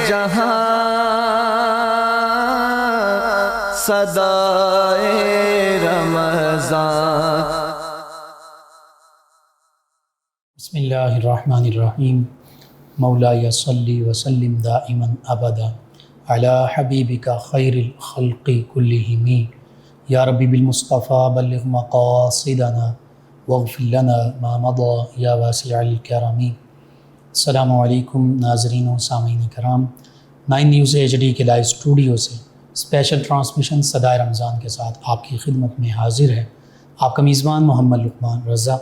جہاں صدائے رمضان. بسم اللہ الرحمن الرحیم. مولاي صلی وسلم دائما ابدا علی حبیبک خیر الخلق کلہم. یا ربی بالمصطفیٰ بلغ مقاصدنا واغفر لنا ما مضى یا واسع الکرم. السلام علیکم ناظرین و سامعین کرام. 9 نیوز HD کے لائیو اسٹوڈیو سے اسپیشل ٹرانسمیشن صدائے رمضان کے ساتھ آپ کی خدمت میں حاضر ہے آپ کا میزبان محمد لقمان رضا.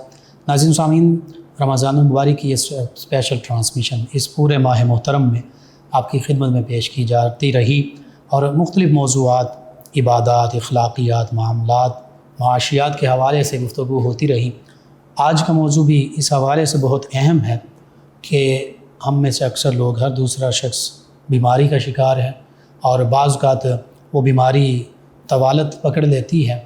ناظرین و سامعین، رمضان المبارک کی یہ اسپیشل ٹرانسمیشن اس پورے ماہ محترم میں آپ کی خدمت میں پیش کی جاتی رہی اور مختلف موضوعات، عبادات، اخلاقیات، معاملات، معاشیات کے حوالے سے گفتگو ہوتی رہی. آج کا موضوع بھی اس حوالے سے بہت اہم ہے کہ ہم میں سے اکثر لوگ، ہر دوسرا شخص بیماری کا شکار ہے اور بعض اوقات وہ بیماری طوالت پکڑ لیتی ہے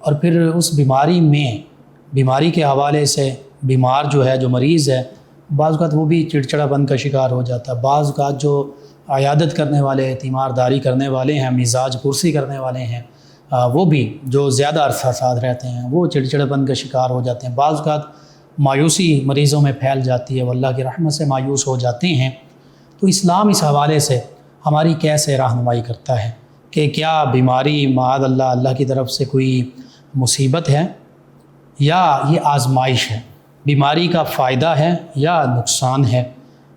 اور پھر اس بیماری کے حوالے سے بیمار جو مریض ہے، بعض اوقات وہ بھی چڑچڑا پن کا شکار ہو جاتا ہے. بعض اوقات جو عیادت کرنے والے، تیمارداری کرنے والے ہیں، مزاج پرسی کرنے والے ہیں، وہ بھی جو زیادہ عرصہ ساتھ رہتے ہیں وہ چڑچڑا پن کا شکار ہو جاتے ہیں. بعض اوقات مایوسی مریضوں میں پھیل جاتی ہے، وہ اللہ کی رحمت سے مایوس ہو جاتے ہیں. تو اسلام اس حوالے سے ہماری کیسے رہنمائی کرتا ہے کہ کیا بیماری معاذ اللہ کی طرف سے کوئی مصیبت ہے یا یہ آزمائش ہے؟ بیماری کا فائدہ ہے یا نقصان ہے؟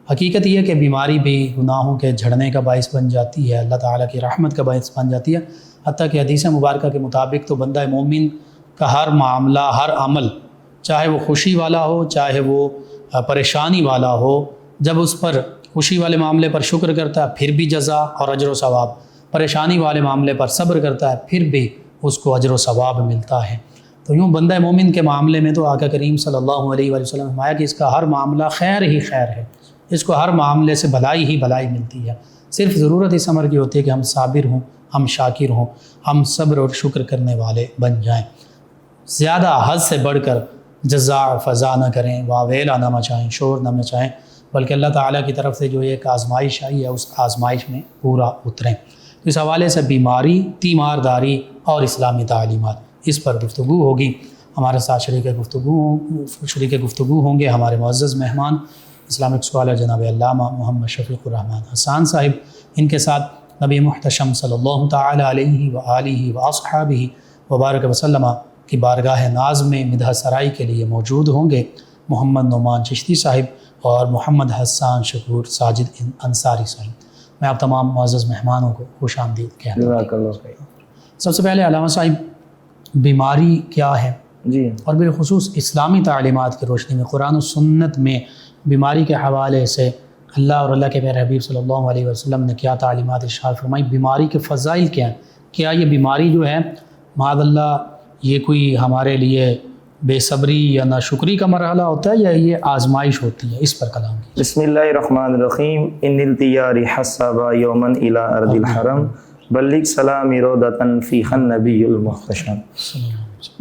حقیقت یہ کہ بیماری بھی گناہوں کے جھڑنے کا باعث بن جاتی ہے، اللہ تعالیٰ کی رحمت کا باعث بن جاتی ہے. حتیٰ کہ حدیث مبارکہ کے مطابق تو بندہ مومن کا ہر معاملہ، ہر عمل، چاہے وہ خوشی والا ہو چاہے وہ پریشانی والا ہو، جب اس پر خوشی والے معاملے پر شکر کرتا ہے پھر بھی جزا اور اجر و ثواب، پریشانی والے معاملے پر صبر کرتا ہے پھر بھی اس کو اجر و ثواب ملتا ہے. تو یوں بندہ مومن کے معاملے میں تو آقا کریم صلی اللہ علیہ وآلہ وسلم نے فرمایا کہ اس کا ہر معاملہ خیر ہی خیر ہے، اس کو ہر معاملے سے بھلائی ہی بھلائی ملتی ہے. صرف ضرورت اس امر کی ہوتی ہے کہ ہم صابر ہوں، ہم شاکر ہوں، ہم صبر اور شکر کرنے والے بن جائیں. زیادہ حد سے بڑھ کر جزا فضا نہ کریں، واویلا نہ مچائیں، شور نہ مچائیں، بلکہ اللہ تعالیٰ کی طرف سے جو ایک آزمائش آئی ہے اس آزمائش میں پورا اتریں. تو اس حوالے سے بیماری، تیمارداری اور اسلامی تعلیمات، اس پر گفتگو ہوگی. ہمارے ساتھ شریک گفتگو ہوں گے ہمارے معزز مہمان اسلامک اسکالر جناب علامہ محمد شفیق الرحمن حسان صاحب. ان کے ساتھ نبی محتشم صلی اللہ تعالی علیہ وآلہ واصحابہ وبارک وسلم کی بارگاہ ناز میں مدح سرائی کے لیے موجود ہوں گے محمد نعمان چشتی صاحب اور محمد حسان شکور ساجد انصاری صاحب. میں آپ تمام معزز مہمانوں کو خوش آمدید کہتا ہوں. سب سے پہلے علامہ صاحب، بیماری کیا ہے جی، اور بالخصوص اسلامی تعلیمات کی روشنی میں، قرآن و سنت میں بیماری کے حوالے سے اللہ اور اللہ کے پیارے حبیب صلی اللہ علیہ وسلم نے کیا تعلیمات ارشاد فرمائی؟ بیماری کے فضائل کیا ہیں؟ کیا یہ بیماری جو ہے معاذ اللہ یہ کوئی ہمارے لیے بے صبری یا ناشکری کا مرحلہ ہوتا ہے یا یہ آزمائش ہوتی ہے؟ اس پر کلام کی. بسم اللہ الرحمن الرحیم. ان التیاری حسابا یومن الی ارض الحرم بلغ سلامی رودتن فیہ النبی المحتشم.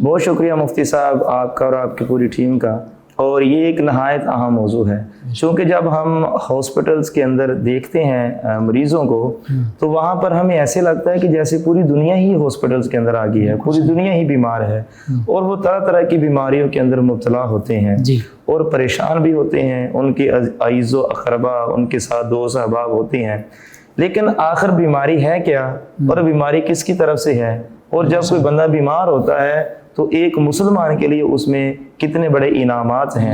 بہت شکریہ مفتی صاحب آپ کا اور آپ کی پوری ٹیم کا. اور یہ ایک نہایت اہم موضوع ہے، چونکہ جب ہم ہاسپٹلس کے اندر دیکھتے ہیں مریضوں کو تو وہاں پر ہمیں ایسے لگتا ہے کہ جیسے پوری دنیا ہی ہاسپٹلس کے اندر آ گئی ہے، پوری دنیا ہی بیمار ہے اور وہ طرح طرح کی بیماریوں کے اندر مبتلا ہوتے ہیں اور پریشان بھی ہوتے ہیں. ان کے عزیز و اقربا، ان کے ساتھ دوست احباب ہوتے ہیں. لیکن آخر بیماری ہے کیا اور بیماری کس کی طرف سے ہے؟ اور جب کوئی بندہ بیمار ہوتا ہے تو ایک مسلمان کے لیے اس میں کتنے بڑے انعامات ہیں.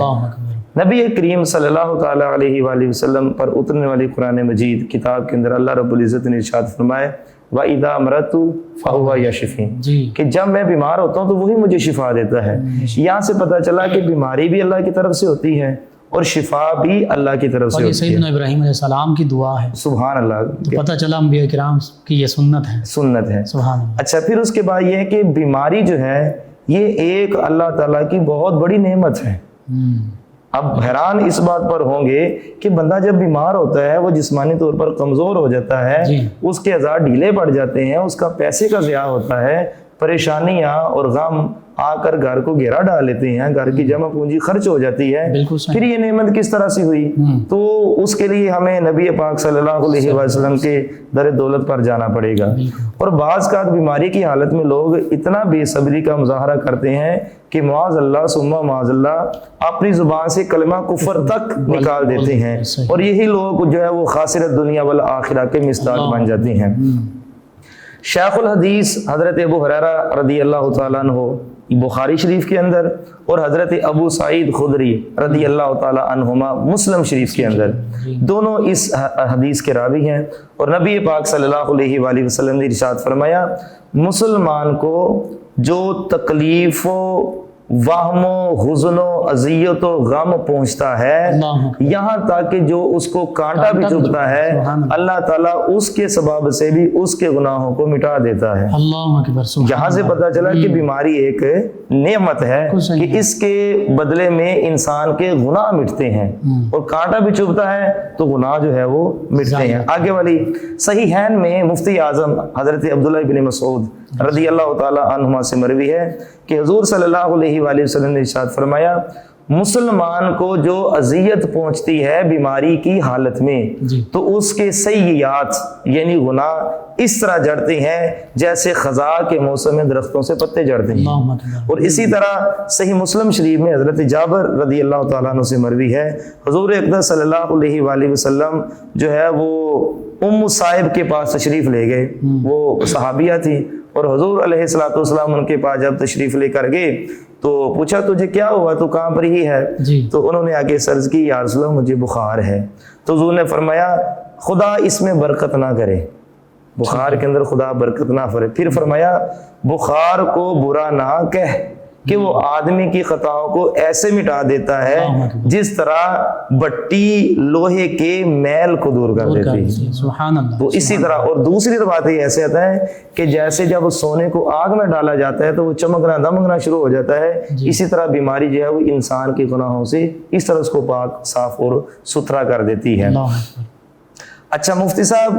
نبی کریم صلی اللہ تعالیٰ علیہ وآلہ وسلم پر اترنے والی قرآن مجید کتاب کے اندر اللہ رب العزت نے ارشاد فرمایا وَإِذَا مَرَضْتُ فَهُوَ يَشْفِينِ، کہ جب میں بیمار ہوتا ہوں تو وہی مجھے شفا دیتا ہے. یہاں سے پتہ چلا کہ بیماری بھی اللہ کی طرف سے ہوتی ہے اور شفا بھی اللہ کی طرف سے ہوتی ہے. سیدنا ابراہیم علیہ السلام کی دعا ہے. سبحان اللہ. تو پتہ چلا انبیاء کرام کی یہ سنت ہے. سبحان اللہ. اچھا، پھر اس کے بعد یہ ہے کہ بیماری جو ہے یہ ایک اللہ تعالیٰ کی بہت بڑی نعمت ہے. اب حیران اس بات پر ہوں گے کہ بندہ جب بیمار ہوتا ہے وہ جسمانی طور پر کمزور ہو جاتا ہے، اس کے اعضاء ڈھیلے پڑ جاتے ہیں، اس کا پیسے کا ضیاع ہوتا ہے، پریشانیاں اور غم آ کر گھر کو گھیرا ڈال لیتے ہیں، گھر کی جمع پونجی خرچ ہو جاتی ہے، بالکل صحیح۔ پھر یہ نعمت کس طرح سے ہوئی؟ تو اس کے لیے ہمیں نبی پاک صلی اللہ علیہ وسلم کے در دولت پر جانا پڑے گا۔ اور بعض کا بیماری کی حالت میں لوگ اتنا بے صبری کا مظاہرہ کرتے ہیں کہ معاذ اللہ ثم معاذ اللہ اپنی زبان سے کلمہ کفر تک نکال دیتے ہیں، اور یہی لوگ جو ہے وہ خاسر دنیا والآخرہ کے مصداق بن جاتے ہیں۔ شیخ الحدیث حضرت ابو ہریرہ رضی اللہ تعالیٰ عنہ بخاری شریف کے اندر، اور حضرت ابو سعید خدری رضی اللہ تعالیٰ عنہما مسلم شریف کے اندر، دونوں اس حدیث کے راوی ہیں۔ اور نبی پاک صلی اللہ علیہ وآلہ وسلم نے ارشاد فرمایا، مسلمان کو جو تکلیف و وہم و حزن و اذیت و غم پہنچتا ہے، یہاں تک کہ جو اس کو کانٹا بھی چبھتا ہے، اللہ تعالیٰ اس کے سبب سے بھی اس کے گناہوں کو مٹا دیتا ہے۔ اللہ اکبر۔ یہاں سے پتہ چلا کہ بیماری ایک نعمت ہے کہ اس کے بدلے میں انسان کے گناہ مٹتے ہیں، اور کانٹا بھی چبھتا ہے تو گناہ جو ہے وہ مٹتے ہیں۔ آگے والی صحیحین میں مفتی اعظم حضرت عبداللہ بن مسعود رضی اللہ تعالی عنہما سے مروی ہے کہ حضور صلی اللہ علیہ وآلہ وسلم نے ارشاد فرمایا، مسلمان کو جو اذیت پہنچتی ہے بیماری کی حالت میں تو اس کے سیئات یعنی گناہ اس طرح جڑتے ہیں جیسے خزاں کے موسم میں درختوں سے پتے جڑتے ہیں۔ اور اسی طرح صحیح مسلم شریف میں حضرت جابر رضی اللہ تعالیٰ عنہ سے مروی ہے، حضور اقدس صلی اللہ علیہ وآلہ وسلم جو ہے وہ ام صائب کے پاس تشریف لے گئے، وہ صحابیہ تھی، اور حضور علیہ الصلوۃ والسلام ان کے پاس جب تشریف لے کر گئے تو پوچھا تجھے کیا ہوا، تو کہاں پر ہی ہے؟ تو انہوں نے آگے عرض کی، یا رسول اللہ مجھے بخار ہے۔ تو حضور نے فرمایا خدا اس میں برکت نہ کرے، بخار کے اندر خدا برکت نہ فرے۔ پھر فرمایا بخار کو برا نہ کہہ کہ وہ آدمی کی خطاؤں کو ایسے مٹا دیتا ہے جس طرح بٹی لوہے کے میل کو دور کر دیتی ہے۔ سبحان اللہ۔ تو اسی طرح، اور دوسری بات یہ ایسے آتا ہے کہ جیسے جب سونے کو آگ میں ڈالا جاتا ہے تو وہ چمکنا دمکنا شروع ہو جاتا ہے، اسی طرح بیماری جو ہے وہ انسان کے گناہوں سے اس طرح اس کو پاک صاف اور ستھرا کر دیتی ہے۔ اچھا مفتی صاحب،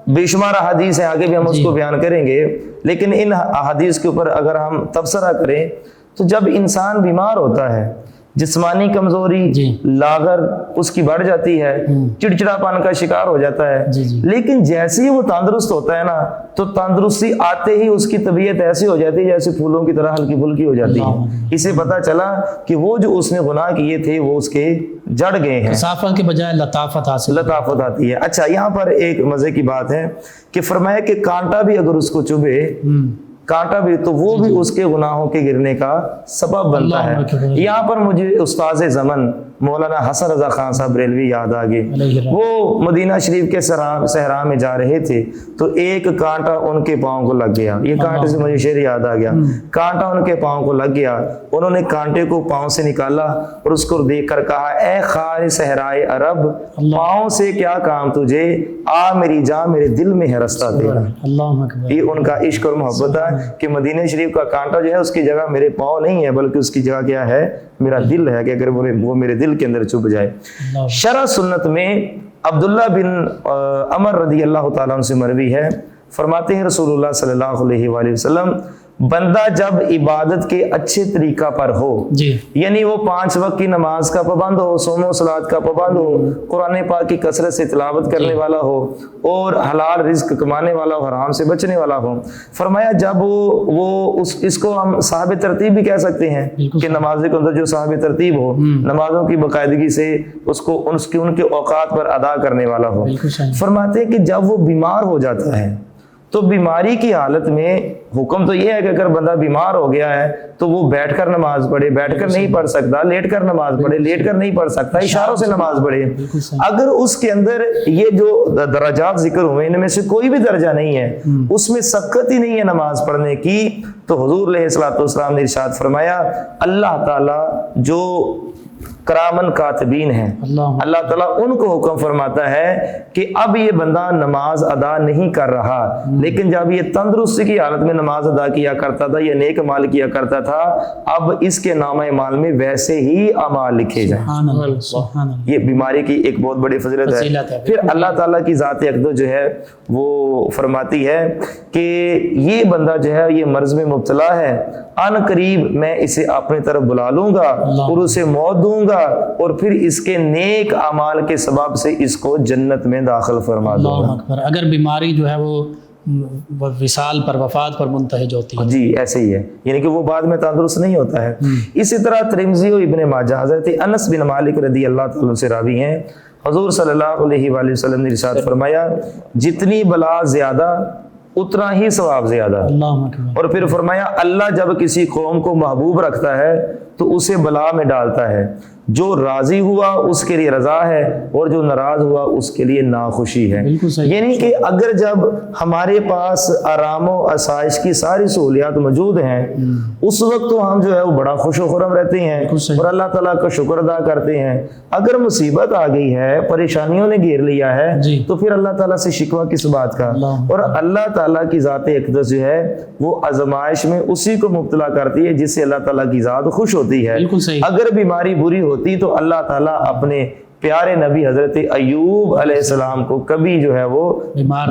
بے شمار احادیث ہیں، آگے بھی ہم اس کو بیان کریں گے، لیکن ان احادیث کے اوپر اگر ہم تبصرہ کریں تو جب انسان بیمار ہوتا ہے، جسمانی کمزوری لاغر اس کی بڑھ جاتی ہے، چڑچڑا پن کا شکار ہو جاتا ہے، لیکن جیسے ہی وہ تندرست ہوتا ہے نا تو تندرستی آتے ہی اس کی طبیعت ایسی ہو جاتی ہے جیسے پھولوں کی طرح ہلکی پھلکی ہو جاتی ہے۔ اسے پتہ چلا کہ وہ جو اس نے گناہ کیے تھے وہ اس کے جڑ گئے ہیں، کثافت کے بجائے لطافت آتی ہے۔ اچھا یہاں پر ایک مزے کی بات ہے کہ فرمایا کہ کانٹا بھی اگر اس کو چبھے، کانٹا بھی، تو وہ بھی اس کے گناہوں کے گرنے کا سبب بنتا ہے۔ یہاں پر مجھے استاذ زمن مولانا حسن رضا خان صاحب بریلوی یاد آگے، وہ مدینہ شریف کے صحرا میں جا رہے تھے تو ایک کانٹا ان کے پاؤں کو لگ گیا۔ یہ کانٹے سے مجھے شعر یاد آ گیا، کانٹا ان کے پاؤں کو لگ گیا، انہوں نے کانٹے کو پاؤں سے نکالا اور اس کو دیکھ کر کہا، اے خار صحرائے عرب، پاؤں سے کیا کام تجھے، آ میری جان میرے دل میں ہے رستہ تیرا۔ یہ ان کا عشق اور محبت ہے کہ مدینہ شریف کا کانٹا جو ہے اس کی جگہ میرے پاؤں نہیں ہے بلکہ اس کی جگہ کیا ہے، میرا دل ہے، کہ اگر وہ میرے دل کے اندر چبھ جائے۔ شرح سنت میں عبداللہ بن عمر رضی اللہ تعالیٰ عنہ سے مروی ہے، فرماتے ہیں رسول اللہ صلی اللہ علیہ وآلہ وسلم، بندہ جب عبادت کے اچھے طریقہ پر ہو، یعنی وہ 5 وقت کی نماز کا پابند ہو، صوم و صلات کا پابند ہو، قرآن پاک کی کثرت سے تلاوت کرنے والا ہو، اور حلال رزق کمانے والا ہو، حرام سے بچنے والا ہو، فرمایا جب وہ اس کو ہم صاحب ترتیب بھی کہہ سکتے ہیں کہ نماز کے اندر جو صاحب ترتیب ہو، نمازوں کی باقاعدگی سے اس کو ان کے اوقات پر ادا کرنے والا ہو، فرماتے ہیں کہ جب وہ بیمار ہو جاتا ہے تو بیماری کی حالت میں حکم تو یہ ہے کہ اگر بندہ بیمار ہو گیا ہے تو وہ بیٹھ کر نماز پڑھے، بیٹھ کر نہیں پڑھ سکتا، لیٹ کر نماز پڑھے، لیٹ کر نہیں پڑھ سکتا، اشاروں سے نماز پڑھے۔ اگر اس کے اندر یہ جو درجات ذکر ہوئے ان میں سے کوئی بھی درجہ نہیں ہے، اس میں سخت ہی نہیں ہے نماز پڑھنے کی، تو حضور علیہ الصلوۃ والسلام نے ارشاد فرمایا، اللہ تعالیٰ جو کرامن کاتبین ہیں. اللہ تعالیٰ ان کو حکم فرماتا ہے کہ اب یہ بندہ نماز ادا نہیں کر رہا، لیکن جب یہ تندرستی کی حالت میں نماز ادا کیا کرتا تھا یا نیک اعمال کیا کرتا تھا، اب اس کے نامہ اعمال میں ویسے ہی اعمال لکھے جائیں. یہ بیماری کی ایک بہت بڑی فضیلت ہے. پھر اللہ تعالیٰ کی ذات اقدس جو ہے وہ فرماتی ہے کہ یہ بندہ جو ہے یہ مرض میں مبتلا ہے، ان قریب میں اسے اپنی طرف بلا لوں گا اور اسے موت دوں گا اور پھر اس کے نیک اعمال کے سبب سے اس کو جنت میں داخل فرما دوں گا. اللہ اکبر. اگر بیماری جو ہے وہ وصال پر، وفات پر منتہج ہوتی ہے. جی ایسے ہی ہے، یعنی کہ وہ بعد میں تندرست نہیں ہوتا ہے. اسی طرح ترمذی و ابن ماجہ حضرت انس بن مالک رضی اللہ تعالیٰ سے راوی ہیں، حضور صلی اللہ علیہ وآلہ وسلم نے ارشاد فرمایا جتنی بلا زیادہ اتنا ہی ثواب زیادہ. اور پھر فرمایا اللہ جب کسی قوم کو محبوب رکھتا ہے تو اسے بلا میں ڈالتا ہے، جو راضی ہوا اس کے لیے رضا ہے اور جو ناراض ہوا اس کے لیے ناخوشی ہے. یعنی کہ اگر جب ہمارے پاس آرام و آسائش کی ساری سہولیات موجود ہیں اس وقت تو ہم جو ہے وہ بڑا خوش و خرم رہتے ہیں اور اللہ تعالیٰ کا شکر ادا کرتے ہیں. اگر مصیبت آ گئی ہے، پریشانیوں نے گھیر لیا ہے تو پھر اللہ تعالیٰ سے شکوہ کس بات کا. اور اللہ تعالیٰ کی ذات اقدس جو ہے وہ آزمائش میں اسی کو مبتلا کرتی ہے جس سے اللہ تعالیٰ کی ذات خوش ہوتی ہے. اگر بیماری بری ہوتی تو اللہ تعالیٰ اپنے پیارے نبی حضرت ایوب علیہ السلام کو کبھی جو ہے وہ بیمار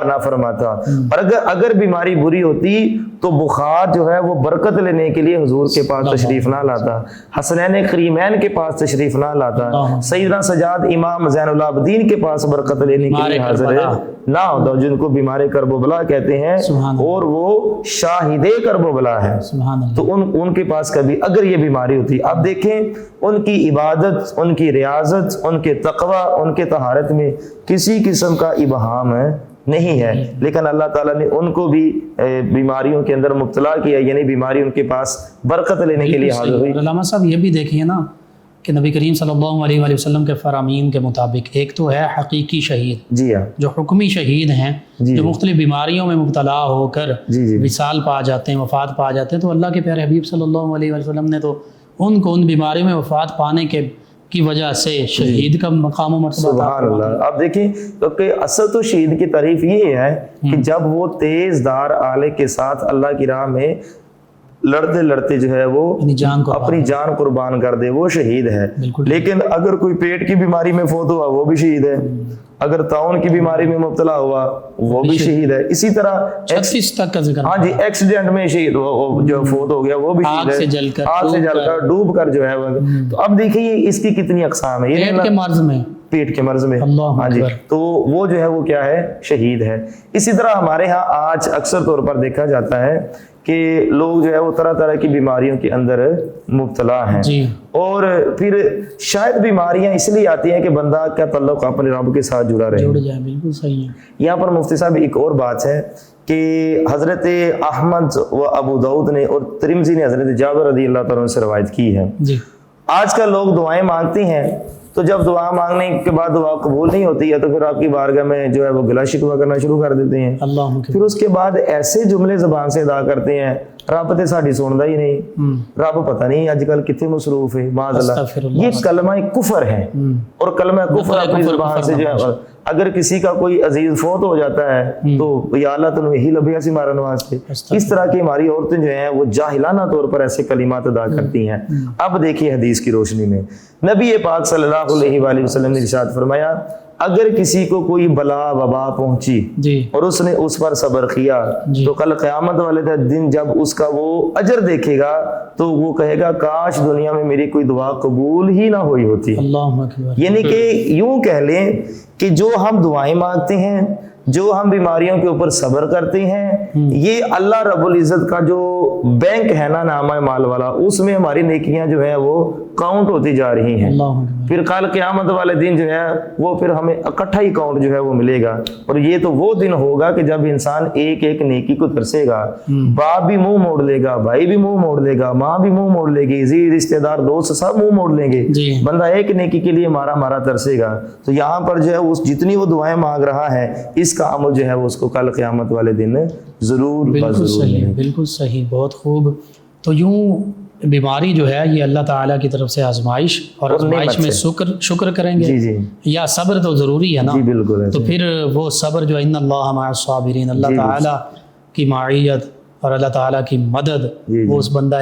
نہ فرماتا. اور اگر بیماری بری ہوتی تو بخار جو ہے وہ برکت لینے کے لیے حضور کے پاس تشریف نہ لاتا، حسنین کریمین کے پاس تشریف نہ لاتا، سیدنا سجاد امام زین العابدین کے پاس برکت لینے کے لیے حاضر نہ ہوتا، جن کو بیمار کرب و بلا کہتے ہیں اور وہ شاہد کرب و بلا ہے. تو ان کے پاس کبھی اگر یہ بیماری ہوتی، اب دیکھیں ان کی عبادت، ان کی ریاضت، ان کے تقوی، ان کے طہارت میں کسی قسم کا ابہام نہیں ہے، لیکن اللہ تعالیٰ نے ان کو بھی بیماریوں کے اندر مبتلا کیا، یعنی بیماری ان کے پاس برکت لینے کے لیے حاضر ہوئی. علامہ صاحب یہ بھی دیکھیے نا کہ نبی کریم صلی اللہ علیہ وآلہ وسلم کے فرامین کے مطابق ایک تو ہے حقیقی شہید، جی ہاں، جو حکمی شہید ہیں، جو مختلف بیماریوں میں مبتلا ہو کر وصال پا جاتے ہیں، وفات پا جاتے ہیں. تو اللہ کے پیارے حبیب صلی اللہ علیہ وسلم نے تو ان کو ان بیماریوں میں وفات پانے کی وجہ سے شہید کا مقام و مرتبہ. سبحان اللہ. آپ دیکھیں کہ اصل تو شہید کی تعریف یہ ہے کہ جب وہ تیز دھار آلے کے ساتھ اللہ کی راہ میں لڑتے لڑتے جو ہے وہ اپنی جان قربان کر دے، وہ شہید ہے. لیکن اگر کوئی پیٹ کی بیماری میں فوت ہوا وہ بھی شہید ہے، اگر طاعون کی بیماری میں مبتلا ہوا وہ بھی شہید ہے. اسی طرح 36 تک کا ذکر، ہاں جی، ایکسیڈنٹ میں شہید جو فوت ہو گیا وہ بھی شہید ہے، آگ سے جل کر ڈوب کر جو ہے. تو اب دیکھیے اس کی کتنی اقسام ہے. پیٹ کے مرض میں ہاں جی، تو وہ جو ہے وہ کیا ہے، شہید ہے. اسی طرح ہمارے ہاں آج اکثر طور پر دیکھا جاتا ہے کہ لوگ جو ہے وہ طرح طرح کی بیماریوں کے اندر مبتلا ہیں اور پھر شاید بیماریاں اس لیے آتی ہیں کہ بندہ کا تعلق اپنے رب کے ساتھ جڑا رہے. بالکل صحیح ہے. یہاں پر مفتی صاحب ایک اور بات ہے کہ حضرت احمد و ابو داؤد نے اور ترمذی نے حضرت جابر رضی اللہ تعالیٰ عنہ سے روایت کی ہے. آج کل لوگ دعائیں مانگتے ہیں تو جب دعا مانگنے کے بعد دعا قبول نہیں ہوتی ہے تو پھر آپ کی بارگاہ میں جو ہے وہ گلا شکوہ کرنا شروع کر دیتے ہیں. پھر اس کے بعد ایسے جملے زبان سے ادا کرتے ہیں، رب تے ساڈی سندا ہی نہیں، رب پتہ نہیں اج کل کتنے مصروف ہے. معاذ اللہ، یہ کلمہ کفر ہے اور کلمہ کفر اپنی زبان سے جو ہے اگر کسی کا کوئی عزیز فوت ہو جاتا ہے تو یا اللہ تم یہی لبیا سی مارن واسطے، اس طرح کی ہماری عورتیں جو ہیں وہ جاہلانہ طور پر ایسے کلمات ادا کرتی ہیں. اب دیکھیے حدیث کی روشنی میں نبی پاک صلی اللہ علیہ وآلہ وسلم نے ارشاد فرمایا اگر کسی کو کوئی بلا وبا پہنچی اور اس نے اس پر صبر کیا تو کل قیامت والے دن جب اس کا وہ اجر دیکھے گا تو وہ کہے گا کاش دنیا میں میری کوئی دعا قبول ہی نہ ہوئی ہوتی. یعنی کہ یوں کہہ لیں کہ جو ہم دعائیں مانگتے ہیں، جو ہم بیماریوں کے اوپر صبر کرتے ہیں، یہ اللہ رب العزت کا جو بینک ہے نا نامہ مال والا، اس میں ہماری نیکیاں جو ہے وہ کاؤنٹ ہوتی جا رہی ہیں. پھر کل قیامت والے دن جو ہے وہ پھر ہمیں اکٹھا ہی کاؤنٹ جو ہے وہ ملے گا. اور یہ تو وہ دن ہوگا کہ جب انسان ایک ایک نیکی کو ترسے گا. باپ بھی منہ موڑ لے گا، بھائی بھی منہ موڑ لے گا، ماں بھی منہ موڑ لے گی، عزیز رشتہ دار دوست سب منہ موڑ لیں گے. بندہ ایک نیکی کے لیے مارا ترسے گا. تو یہاں پر جو ہے اس جتنی وہ دعائیں مانگ رہا ہے اس کا عمل جو ہے وہ اس کو کل قیامت والے دن ضرور. بالکل صحیح، بالکل صحیح، بہت خوب. تو یوں بیماری جو ہے یہ اللہ تعالیٰ کی طرف سے آزمائش، اور آزمائش میں شکر کریں گے یا صبر تو ضروری ہے نا، بالکل، تو پھر وہ صبر جو ان اللہ مع الصابرین، اللہ تعالیٰ کی معیت اور اللہ تعالیٰ کی مدد وہ اس بندہ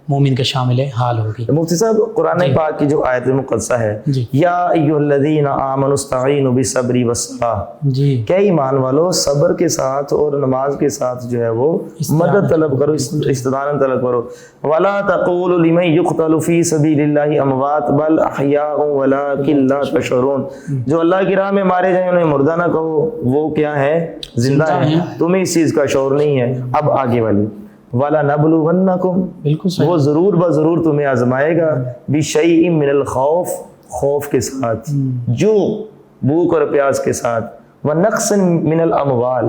مومن کے شامل حال ہوگی۔ مفتی صاحب قرآن پاک کی جو آیت مقدسہ ہے، یا ایھا الذین آمنوا استعینوا بالصبر والصلاۃ، کہ ایمان والو صبر کے ساتھ اور نماز کے ساتھ جو ہے وہ مدد طلب کرو، استعانت طلب کرو۔ ولا تقولوا لمن یقتل فی سبیل اللہ اموات بل احیاء ولکن لا تشعرون، جو اللہ کی راہ میں مارے جائیں انہیں مردہ نہ کہو، وہ کیا ہے؟ زندہ ہے، تمہیں اس چیز کا شعور نہیں ہے۔ اب آگے والی وَلَنَبْلُوَنَّكُمْ، بالکل وہ ضرور بضرور تمہیں آزمائے گا، بِشَيْءٍ مِّنَ الْخَوْفِ، خوف کے ساتھ، جو بھوک اور پیاس کے ساتھ، وَنَقْصٍ مِّنَ الْأَمْوَالِ،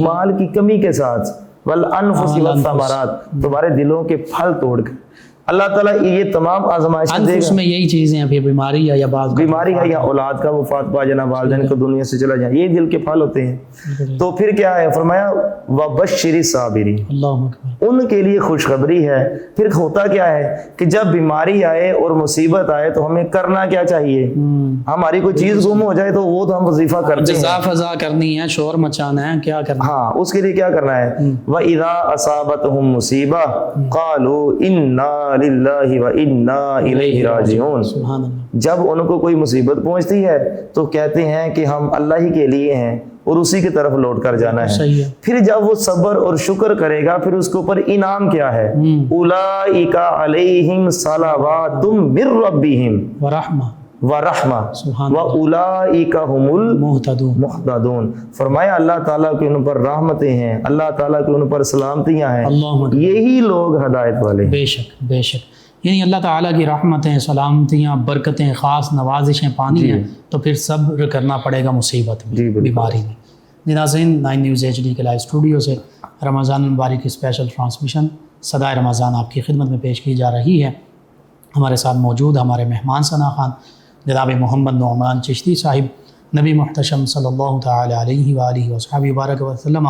مال کی کمی کے ساتھ، وَالْأَنفُسِ وَالثَّمَرَاتِ، تمہارے دلوں کے پھل توڑ کر اللہ تعالیٰ یہ تمام آزمائش دے گا۔ اس میں یہی چیزیں ہیں، پھر بیماری ہے یا بعض بیماری ہے یا اولاد کا وفات پا جانا، والدین کو دنیا سے چلا جانا، یہ دل کے پھل ہوتے ہیں۔ تو پھر کیا ہے؟ فرمایا وَبَشِّرِ الصَّابِرِينَ، اللہ اکبر، ان کے لیے خوشخبری ہے۔ پھر ہوتا کیا ہے کہ جب بیماری آئے اور مصیبت آئے تو ہمیں کرنا کیا چاہیے؟ ہماری کوئی چیز گم ہو جائے تو وہ تو ہم وظیفہ کرتے ہیں، جزا فضا کرنی ہے، شور مچانا ہے، کیا کرنا ہے؟ ہاں، اس کے لیے کیا کرنا ہے؟ وَإِذَا أَصَابَتْهُم مُّصِيبَةٌ قَالُوا إِنَّا لِلَّهِ وَإِنَّا إِلَيْهِ راجعون، سبحان اللہ، جب ان کو کوئی مصیبت پہنچتی ہے تو کہتے ہیں کہ ہم اللہ ہی کے لیے ہیں اور اسی کی طرف لوٹ کر جانا ہے۔ پھر جب وہ صبر اور شکر کرے گا پھر اس کے اوپر انعام کیا ہے؟ اولئک علیہم صلوات من ربہم ورحمہ واولئک هم المہتدون، فرمایا اللہ تعالیٰ کے ان پر رحمتیں ہیں، اللہ تعالیٰ کے ان پر سلامتیاں ہیں، یہی لوگ ہدایت والے ہیں۔ بے شک بے شک، یعنی اللہ تعالیٰ کی رحمتیں، سلامتیاں، برکتیں، خاص نوازشیں پانی ہیں تو پھر صبر کرنا پڑے گا مصیبت میں، بیماری میں۔ ناظرین، 9 نیوز HD کے لائیو اسٹوڈیو سے رمضان المبارک کی اسپیشل ٹرانسمیشن صدائے رمضان آپ کی خدمت میں پیش کی جا رہی ہے۔ ہمارے ساتھ موجود ہمارے مہمان ثنا خان جناب محمد نعمان چشتی صاحب، نبی محتشم صلی اللہ تعالی علیہ وآلہ وصحبہ وبارک وسلم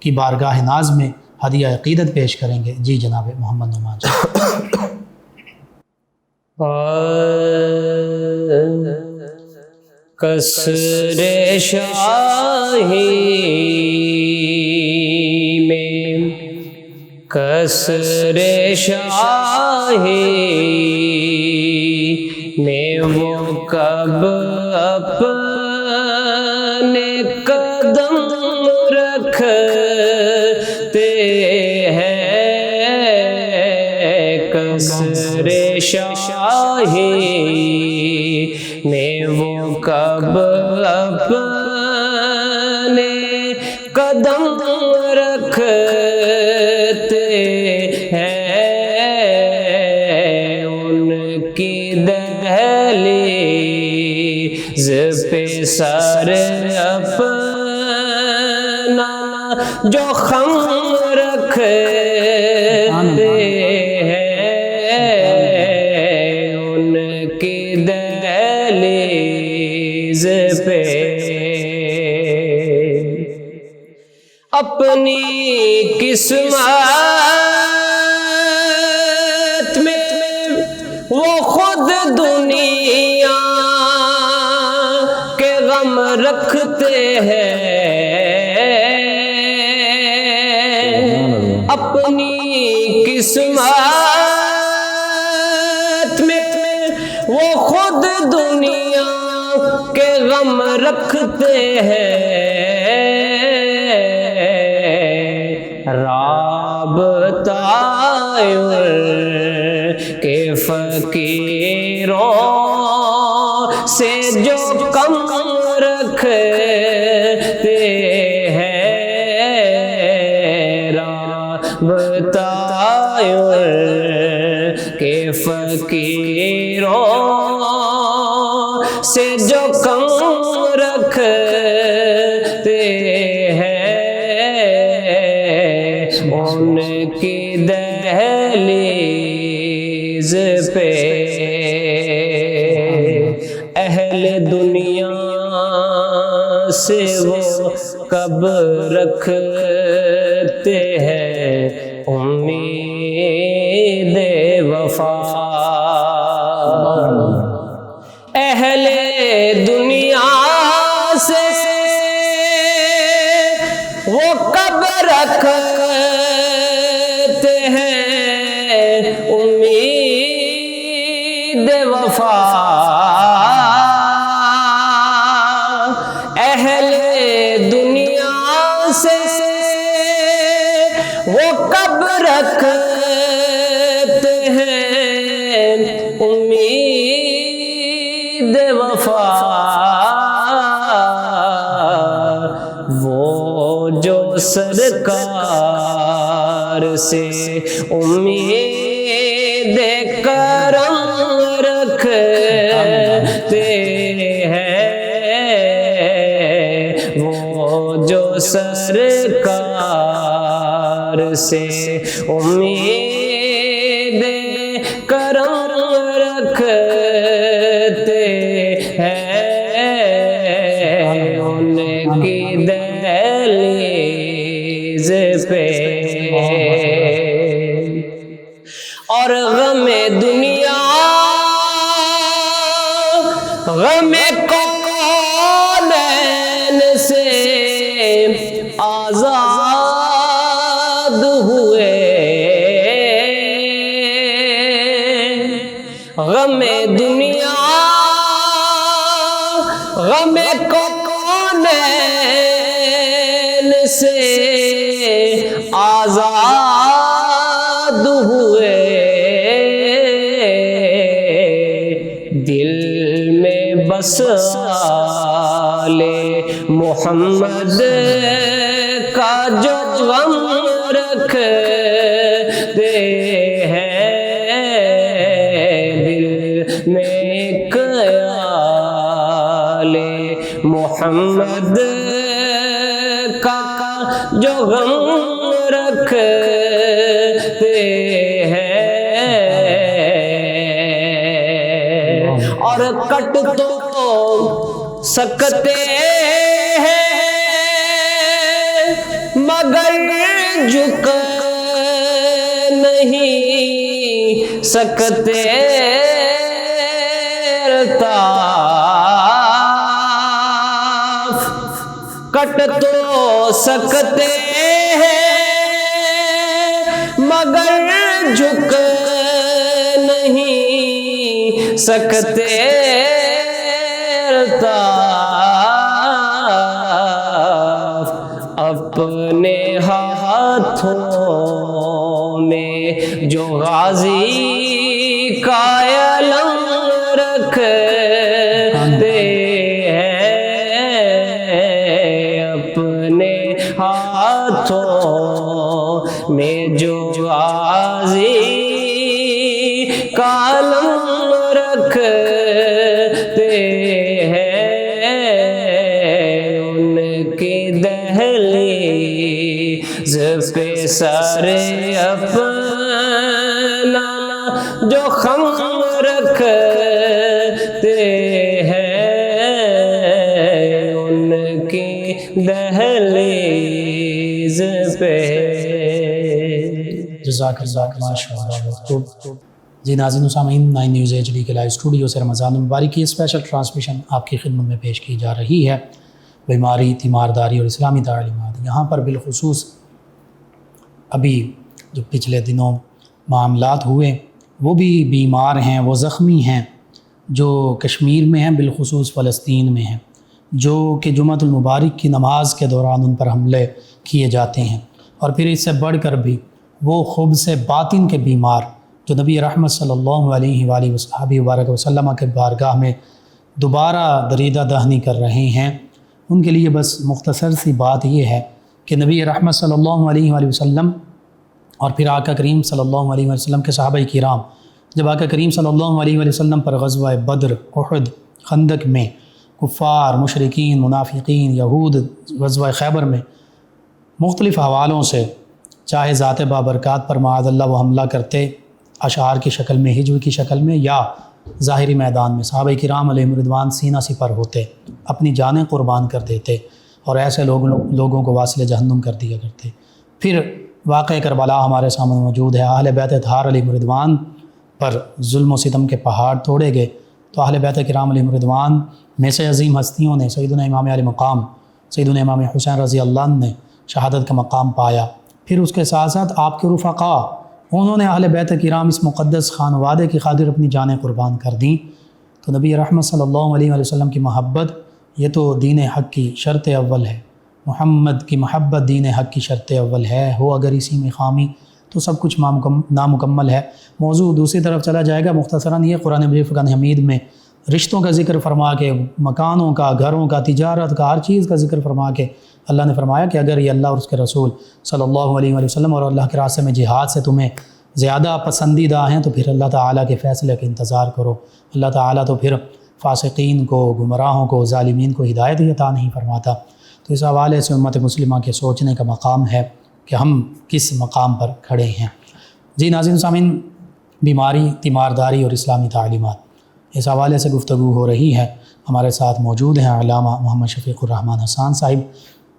کی بارگاہ ناز میں ہدیہ عقیدت پیش کریں گے۔ جی جناب محمد نعمان صاحب۔ قصر شاہی میں، قصر شاہی میں وہ کب اپنے قدم رکھتے ہیں، قصر شاہی میں وہ کب اپنے قدم رکھتے ہیں، ان کی دہلیز پہ سر اپنا جو خم رکھتے اپنی قسمت میں وہ خود دنیا کے غم رکھتے ہیں، اپنی قسمت میں وہ خود دنیا کے غم رکھتے ہیں، رابطہ کے فقیروں سے جو کم رکھتے ہیں، رابطہ کے فقیروں سے جو کم رکھتے ان کی دہلیز پہ اہل دنیا سے وہ کب رکھتے ہیں امید اہل دنیا سے وہ کب رکھتے ہیں امید وفا، اہل دنیا سے وہ کب رکھتے ہیں امید وفا، وہ جو سرکار سے امید کرم رکھتے ہیں، وہ جو سرکار سے امید کرم رکھتے ہیں، ان کی دہلیز پہ اور غم دنیا غم کونین سے آزاد ہوئے، غم دنیا غم کونین سے آزاد ہوئے، دل میں بس آل محمد کا جو غم رکھتے ہیں، دل میں ایک آل محمد کا جو غم رکھتے ہیں، اور کٹ تو سکتے ہیں مگر جھک نہیں سکتے، الطاف کٹ تو سکتے ہیں مگر جھک نہیں سکتے، الطاف اپنے ہاتھوں میں جو غازی کا علم رکھتے ہیں، اپنے ہاتھوں میں جو غازی کا علم رکھتے ہیں، ان کی دہلیز پہ سر اپنا جو خم رکھتے ہیں، ان کی دہلیز پہ۔ جزاک اللہ ماشاء اللہ، بہت خوب۔ جی ناظرین و سامعین، 9 نیوز ایچ ڈی کے لائیو اسٹوڈیو سے رمضان المبارک کی اسپیشل ٹرانسمیشن آپ کی خدمت میں پیش کی جا رہی ہے۔ بیماری، تیمارداری اور اسلامی تعلیمات، یہاں پر بالخصوص ابھی جو پچھلے دنوں معاملات ہوئے، وہ بھی بیمار ہیں، وہ زخمی ہیں، جو کشمیر میں ہیں، بالخصوص فلسطین میں ہیں، جو کہ جمعۃ المبارک کی نماز کے دوران ان پر حملے کیے جاتے ہیں، اور پھر اس سے بڑھ کر بھی وہ خب سے باطن کے بیمار جو نبی رحمت صلی اللہ علیہ وآلہ وبارک وسلم کے بارگاہ میں دوبارہ دریدہ دہنی کر رہے ہیں، ان کے لیے بس مختصر سی بات یہ ہے کہ نبی رحمت صلی اللہ علیہ وآلہ وسلم اور پھر آقا کریم صلی اللہ علیہ وسلم کے صحابہ کرام جب آقا کریم صلی اللہ علیہ وسلم پر غزوہ بدر، احد، خندق میں کفار، مشرکین، منافقین، یہود غزوہ خیبر میں مختلف حوالوں سے چاہے ذات بابرکات پر معاذ اللہ وہ حملہ کرتے، اشعار کی شکل میں، ہجو کی شکل میں، یا ظاہری میدان میں، صحابہ کرام علیہم رضوان سینہ سپر ہوتے، اپنی جانیں قربان کر دیتے اور ایسے لوگوں کو واصل جہنم کر دیا کرتے۔ پھر واقعہ کربلا ہمارے سامنے موجود ہے، اہل بیت اطہار علیہم رضوان پر ظلم و ستم کے پہاڑ توڑے گئے، تو اہل بیت کرام علیہم رضوان میں سے عظیم ہستیوں نے سیدنا امام علی مقام سیدنا امام حسین رضی اللہ عنہ نے شہادت کا مقام پایا. پھر اس کے ساتھ ساتھ آپ کے رفقاء انہوں نے اہل بیت کرام اس مقدس خانوادے کی خاطر اپنی جانیں قربان کر دیں. تو نبی رحمت صلی اللہ علیہ وسلم کی محبت یہ تو دین حق کی شرط اول ہے. محمد کی محبت دین حق کی شرط اول ہے. ہو اگر اسی میں خامی تو سب کچھ نامکمل ہے. موضوع دوسری طرف چلا جائے گا. مختصراً یہ قرآن مجید فرقان حمید میں رشتوں کا ذکر فرما کے، مکانوں کا، گھروں کا، تجارت کا، ہر چیز کا ذکر فرما کے اللہ نے فرمایا کہ اگر یہ اللہ اور اس کے رسول صلی اللہ علیہ وسلم اور اللہ کے راستے میں جہاد سے تمہیں زیادہ پسندیدہ ہیں تو پھر اللہ تعالیٰ کے فیصلے کا انتظار کرو. اللہ تعالیٰ تو پھر فاسقین کو، گمراہوں کو، ظالمین کو ہدایت ہی عطا نہیں فرماتا. تو اس حوالے سے امت مسلمہ کے سوچنے کا مقام ہے کہ ہم کس مقام پر کھڑے ہیں. جی ناظرین سامعین، بیماری، تیمارداری اور اسلامی تعلیمات، اس حوالے سے گفتگو ہو رہی ہے. ہمارے ساتھ موجود ہیں علامہ محمد شفیق الرحمن حسان صاحب.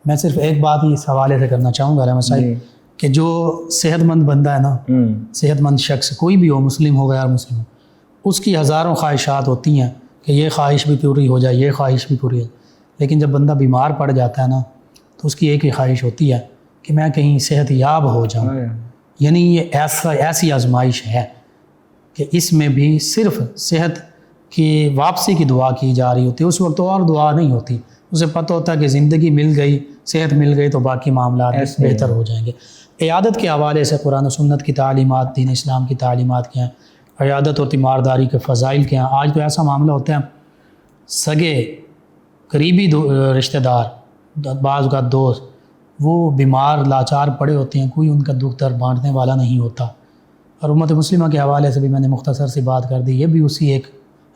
میں صرف ایک بات ہی اس حوالے سے کرنا چاہوں گا علامہ صاحب کہ جو صحت مند بندہ ہے نا، صحت مند شخص کوئی بھی ہو، مسلم ہو غیر مسلم ہو، اس کی ہزاروں خواہشات ہوتی ہیں کہ یہ خواہش بھی پوری ہو جائے، یہ خواہش بھی پوری ہو جائے. لیکن جب بندہ بیمار پڑ جاتا ہے نا تو اس کی ایک ہی خواہش ہوتی ہے کہ میں کہیں صحت یاب ہو جاؤں. یعنی یہ ایسی آزمائش ہے کہ اس میں بھی صرف صحت کی واپسی کی دعا کی جا رہی ہوتی ہے. اس وقت اور دعا نہیں ہوتی. اسے پتہ ہوتا ہے کہ زندگی مل گئی، صحت مل گئی تو باقی معاملات بہتر ہو جائیں گے. عیادت کے حوالے سے قرآن و سنت کی تعلیمات، دین اسلام کی تعلیمات کیا ہیں، عیادت اور تیمارداری کے فضائل کیا ہیں. آج تو ایسا معاملہ ہوتا ہے سگے قریبی رشتہ دار، بعض کا دوست، وہ بیمار لاچار پڑے ہوتے ہیں، کوئی ان کا دکھ درد بانٹنے والا نہیں ہوتا. اور امت مسلمہ کے حوالے سے بھی میں نے مختصر سی بات کر دی. یہ بھی اسی ایک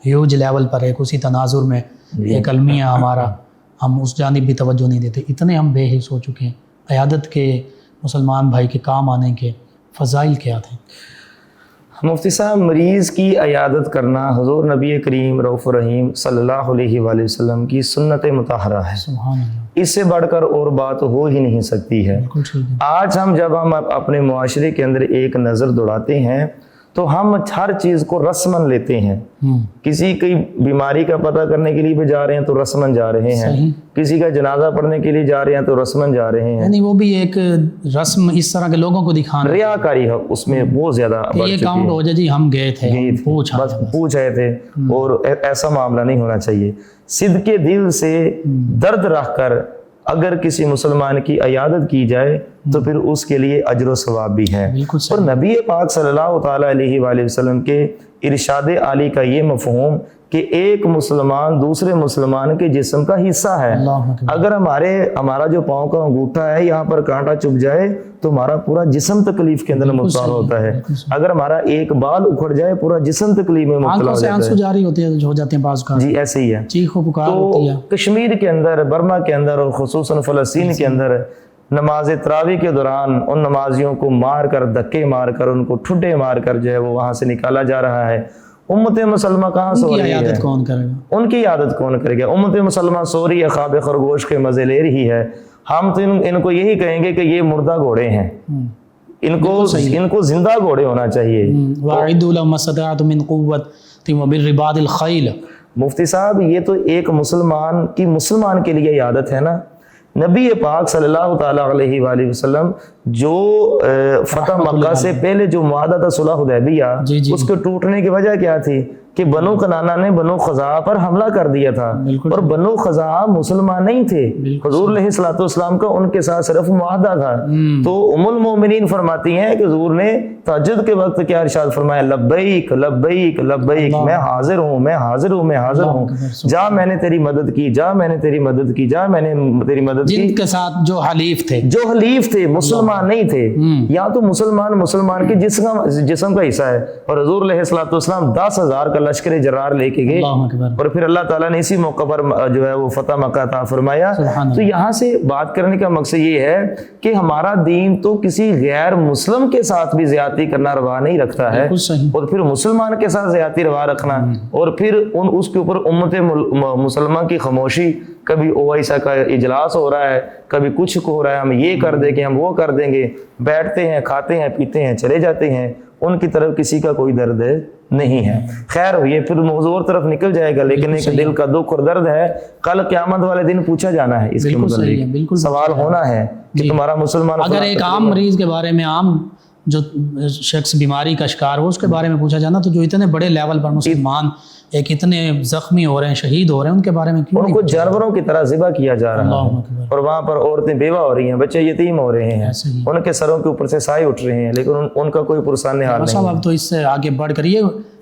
ہیوج لیول پر ایک اسی تناظر میں ایک المیہ ہمارا، ہم اس جانب بھی توجہ نہیں دیتے. اتنے ہم بے حس ہو چکے ہیں. عیادت کے مسلمان بھائی کے کام آنے کے فضائل کیا تھے؟ مفتی صاحب، مریض کی عیادت کرنا حضور نبی کریم رؤوف الرحیم صلی اللہ علیہ وآلہ وسلم کی سنت مطہرہ ہے. سبحان اللہ. اس سے بڑھ کر اور بات ہو ہی نہیں سکتی ہے. بالکل ٹھیک ہے. آج جب ہم اپنے معاشرے کے اندر ایک نظر دوڑاتے ہیں تو ہم ہر چیز کو رسماً لیتے ہیں. کسی کی بیماری کا پتہ کرنے کے لیے بھی جا رہے ہیں تو رسماً جا رہے ہیں، کسی کا جنازہ پڑھنے کے لیے جا رہے ہیں تو رسماً جا رہے ہیں. یعنی وہ بھی ایک رسم اس طرح کے لوگوں کو دکھانا، ریاکاری ہے اس میں بہت زیادہ بڑھ یہ چکی کاؤنٹ ہو جائے جی ہم گئے تھے، بس پوچھ رہے تھے. اور ایسا معاملہ نہیں ہونا چاہیے. صدقے دل سے درد رکھ کر اگر کسی مسلمان کی عیادت کی جائے تو پھر اس کے لیے اجر و ثواب بھی ہے. اور نبی پاک صلی اللہ تعالیٰ علیہ وآلہ وسلم کے ارشاد عالی کا یہ مفہوم کہ ایک مسلمان دوسرے مسلمان کے جسم کا حصہ ہے. اگر ہمارا جو پاؤں کا انگوٹھا ہے یہاں پر کانٹا چبھ جائے تو ہمارا پورا جسم تکلیف کے اندر مبتلا ہوتا ہے. اگر ہمارا ایک بال اکھڑ جائے پورا جسم تکلیف میں مبتلا ہو جاتا ہے. جاری ہوتے ہیں، ہو جاتے ہیں بعض کا. جی ایسے ہی ہے. چیخ و پکار ہوتی ہے. کشمیر کے اندر، برما کے اندر اور خصوصاً فلسطین کے اندر نماز تراویح کے دوران ان نمازیوں کو مار کر، دھکے مار کر، ان کو ٹھڈے مار کر جو ہے وہ وہاں سے نکالا جا رہا ہے. امت مسلمہ کہاں سو رہی ہے؟ عیادت کون کرے گا؟ ان کی عادت کون کرے گا؟ امت مسلمہ سو رہی ہے، خواب خرگوش کے مزے لے رہی ہے. ہم تو ان کو یہی کہیں گے کہ یہ مردہ گھوڑے ہیں، ان کو زندہ گھوڑے ہونا چاہیے. وَأَعِدُّوا لَهُم مَا اسْتَطَعْتُم مِّن قُوَّةٍ وَبِالرِّبَاطِ الْخَيْلِ. مفتی صاحب، یہ تو ایک مسلمان کے لیے عادت ہے نا. نبی پاک صلی اللہ تعالیٰ علیہ وآلہ وسلم جو فتح مکہ سے پہلے جو معاہدہ تھا صلح حدیبیہ، اس کے ٹوٹنے کی وجہ کیا تھی کہ بنو کنانہ نے بنو خزاعہ پر حملہ کر دیا تھا. اور بنو خزاعہ مسلمان نہیں تھے. حضور علیہ الصلوۃ والسلام کا ان کے ساتھ صرف معاہدہ تھا. تو ام المومنین فرماتی ہیں کہ حضور نے تہجد کے وقت کیا ارشاد فرمایا؟ لبیک لبیک لبیک، میں حاضر ہوں، میں حاضر ہوں، میں حاضر ہوں. جا میں نے تیری مدد کی، جا میں نے تیری مدد کی، جا میں نے تیری مدد کی. جن کے ساتھ جو حلیف تھے مسلمان نہیں تھے. یا تو مسلمان کے جسم کا حصہ ہے. اور حضور علیہ الصلوۃ والسلام 10,000 کا لشکر جرار لے کے گئے اور پھر اللہ تعالیٰ نے اسی موقع پر جو ہے وہ فتح مکہ عطا فرمایا. تو یہاں سے بات کرنے کا مقصد یہ ہے کہ ہمارا دین تو کسی غیر مسلم کے ساتھ بھی زیادتی کرنا روا نہیں رکھتا ہے، اور پھر مسلمان کے ساتھ زیادتی روا رکھنا، اور پھر اس کے اوپر امت مسلمہ کی خاموشی کبھی اویسا کا اجلاس ہو رہا ہے، کبھی کچھ ہو رہا ہے، ہم یہ کر دیں گے، ہم وہ کر دیں گے، بیٹھتے ہیں، کھاتے ہیں، پیتے ہیں، چلے جاتے ہیں، ان کی طرف کسی کا کوئی درد نہیں ہے۔ خیر یہ پھر موضوع اور طرف نکل جائے گا، لیکن ایک دل کا دکھ اور درد ہے، کل قیامت والے دن پوچھا جانا ہے، اس کے متعلق سوال ہونا ہے کہ تمہارا مسلمان اگر ایک عام مریض کے بارے میں، عام جو شخص بیماری کا شکار ہو اس کے بارے میں پوچھا جانا، تو جو اتنے بڑے لیول پر مسلمان ایک اتنے زخمی ہو رہے ہیں، شہید ہو رہے ہیں، ان کے بارے میں کیوں ان کو جانوروں کی طرح ذبح کیا جا رہا ہے، اکبر۔ اور وہاں پر عورتیں بیوہ ہو رہی ہیں، بچے یتیم ہو رہے ہیں، ان کے سروں کے اوپر سے سائے اٹھ رہے ہیں، لیکن ان کا کوئی پرسان حال نہیں صاحب اب تو اس سے آگے بڑھ کر یہ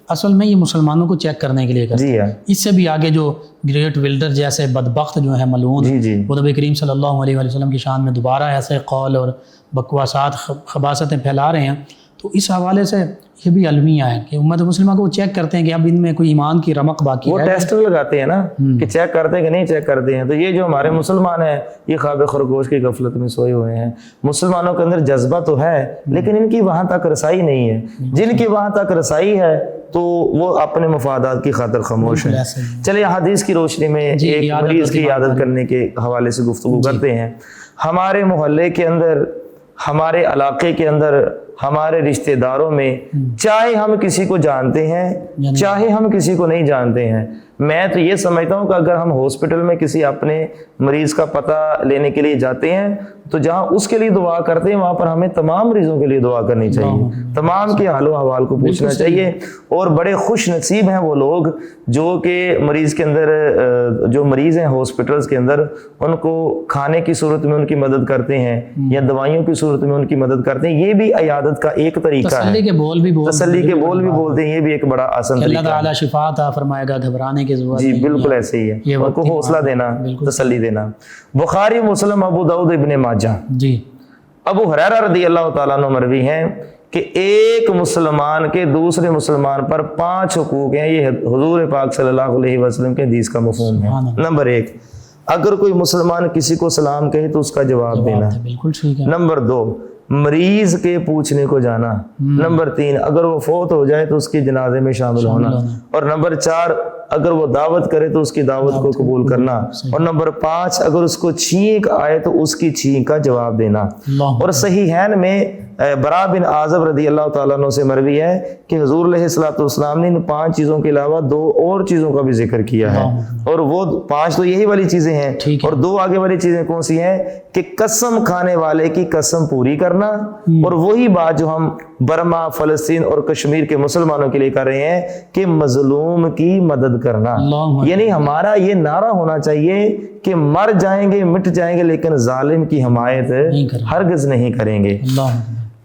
اصل میں یہ مسلمانوں کو چیک کرنے کے لیے کرتے ہیں۔ اس سے بھی آگے جو گریٹ ولڈر جیسے بدبخت جو ہے ملعون، وہ نبی کریم صلی اللہ علیہ وسلم کی شان میں دوبارہ ایسے قول اور بکواسات خباثتیں پھیلا رہے ہیں، تو اس حوالے سے یہ بھی المیہ ہے کہ امت مسلمہ کو وہ چیک کرتے ہیں کہ اب ان میں کوئی ایمان کی رمق باقی ہے، وہ ٹیسٹ لگاتے ہیں نا کہ چیک کرتے ہیں کہ نہیں چیک کرتے ہیں۔ تو یہ جو ہمارے مسلمان ہیں یہ خواب خرگوش کی غفلت میں سوئے ہوئے ہیں۔ مسلمانوں کے اندر جذبہ تو ہے لیکن ان کی وہاں تک رسائی نہیں ہے، جن کی وہاں تک رسائی ہے تو وہ اپنے مفادات کی خاطر خاموش ہیں۔ چلے حدیث کی روشنی میں ایک مریض کی عیادت کرنے کے حوالے سے گفتگو کرتے ہیں۔ ہمارے محلے کے اندر، ہمارے علاقے کے اندر، ہمارے رشتہ داروں میں، چاہے ہم کسی کو جانتے ہیں چاہے ہم کسی کو نہیں جانتے ہیں، میں تو یہ سمجھتا ہوں کہ اگر ہم ہاسپٹل میں کسی اپنے مریض کا پتہ لینے کے لیے جاتے ہیں تو جہاں اس کے لیے دعا کرتے ہیں وہاں پر ہمیں تمام مریضوں کے لیے دعا کرنی چاہیے، تمام کے حال و احوال کو پوچھنا چاہیے، اور بڑے خوش نصیب ہیں وہ لوگ جو کہ مریض کے اندر، جو مریض ہیں ہاسپٹلز کے اندر، ان کو کھانے کی صورت میں ان کی مدد کرتے ہیں یا دوائیوں کی صورت میں ان کی مدد کرتے ہیں۔ یہ بھی عیادت کا ایک طریقہ ہے، تسلی کے بول بھی بولتے ہیں، یہ بھی ایک بڑا آسان طریقہ ہے۔ اللہ تعالیٰ شفا عطا فرمائے گا، گھبرانے کی ضرورت نہیں۔ جی بالکل ایسے ہی ہے، ان کو حوصلہ دینا، تسلی دینا۔ بخاری، مسلم، ابو داؤد، ابن ماجہ۔ جی ابو ہریرہ رضی اللہ تعالیٰ عنہ مروی ہیں کہ ایک مسلمان کے دوسرے مسلمان پر 5 حقوق ہیں، یہ حضور پاک صلی اللہ علیہ وسلم کے حدیث کا مفہوم ہے۔ نمبر 1، اگر کوئی مسلمان کسی کو سلام کہے تو اس کا جواب دینا۔ بالکل ٹھیک ہے۔ نمبر 2، مریض کے پوچھنے کو جانا۔ نمبر 3، اگر وہ فوت ہو جائے تو اس کے جنازے میں شامل ہونا۔ اور نمبر 4، اگر وہ دعوت کرے تو اس کی دعوت کو قبول کرنا۔ اور نمبر 5، اگر اس کو چھینک آئے تو اس کی چھینک کا جواب دینا۔ اور صحیحین میں برا بن عازب رضی اللہ تعالیٰ عنہ سے مروی ہے کہ حضور علیہ الصلوۃ والسلام نے ان 5 چیزوں کے علاوہ 2 اور چیزوں کا بھی ذکر کیا ہے، اور وہ 5 تو یہی والی چیزیں ہیں، اور 2 آگے والی چیزیں کون سی ہیں کہ قسم کھانے والے کی قسم پوری کرنا، اور وہی بات جو ہم برما، فلسطین اور کشمیر کے مسلمانوں کے لیے کر رہے ہیں کہ مظلوم کی مدد کرنا۔ یعنی ہمارا یہ نعرہ ہونا چاہیے کہ مر جائیں گے، مٹ جائیں گے، لیکن ظالم کی حمایت ہرگز نہیں کریں گے۔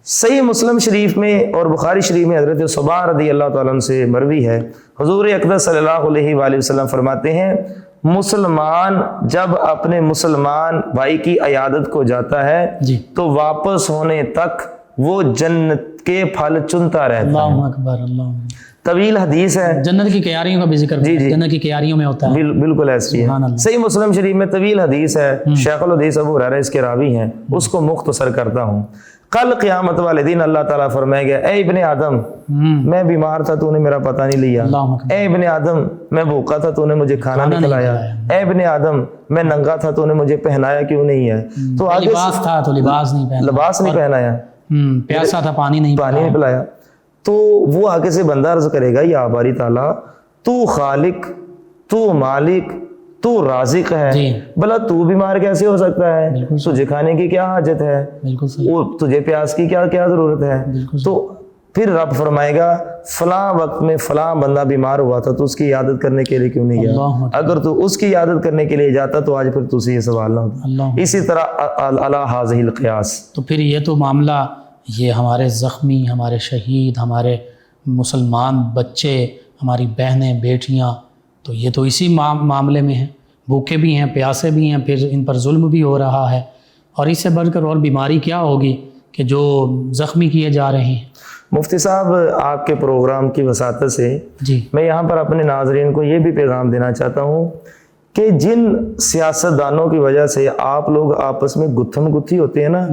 صحیح مسلم شریف میں اور بخاری شریف میں حضرت صبا رضی اللہ تعالیٰ عنہ سے مروی ہے، حضور اقدس صلی اللہ علیہ وآلہ وسلم فرماتے ہیں مسلمان جب اپنے مسلمان بھائی کی عیادت کو جاتا ہے تو واپس ہونے تک وہ جنت کے پھل چنتا رہتا ہے۔ اللہ اکبر، اللہ طویل حدیث ہے، جنت کی کیاریوں کا بھی ذکر جنت کی کیاریوں میں ہوتا ہے، بالکل ایسی ہے۔ صحیح مسلم شریف میں طویل حدیث ہے، شیخ الحدیث ابو ہریرہ اس کے راوی ہیں، اس کو مختصر کرتا ہوں۔ کل قیامت والے دن اللہ تعالیٰ فرمائے گا، اے ابن آدم میں بیمار تھا تو نے میرا پتہ نہیں لیا، اے ابن آدم میں بھوکا تھا تو نے مجھے کھانا نہیں کھلایا، اے ابن آدم میں ننگا تھا تو نے مجھے پہنایا کیوں نہیں ہے، تو آگے لباس تھا تو لباس نہیں پہنایا، پیاسا تھا پانی نہیں پلایا۔ تو وہ آگے سے بندہ عرض کرے گا، یا باری تعالیٰ تو خالق، تو مالک، تو رازق ہے، بھلا تو بیمار کیسے ہو سکتا ہے؟ تجھے کھانے کی کیا حاجت ہے؟ تجھے پیاس کی کیا ضرورت ہے؟ تو پھر رب فرمائے گا فلاں وقت میں فلاں بندہ بیمار ہوا تھا تو اس کی عیادت کرنے کے لیے کیوں نہیں گیا؟ اگر تو اس کی عیادت کرنے کے لیے جاتا تو آج پھر تو سے یہ سوال نہ ہوتا۔ اسی طرح علی ھذہ القیاس، تو پھر یہ تو معاملہ، یہ ہمارے زخمی، ہمارے شہید، ہمارے مسلمان بچے، ہماری بہنیں، بیٹیاں، تو یہ تو اسی معاملے میں ہیں، بھوکے بھی ہیں، پیاسے بھی ہیں، پھر ان پر ظلم بھی ہو رہا ہے، اور اس سے بڑھ کر اور بیماری کیا ہوگی کہ جو زخمی کیے جا رہے ہیں۔ مفتی صاحب آپ کے پروگرام کی وساطت سے میں یہاں پر اپنے ناظرین کو یہ بھی پیغام دینا چاہتا ہوں کہ جن سیاستدانوں کی وجہ سے آپ لوگ آپس میں گتھم گتھی ہوتے ہیں نا،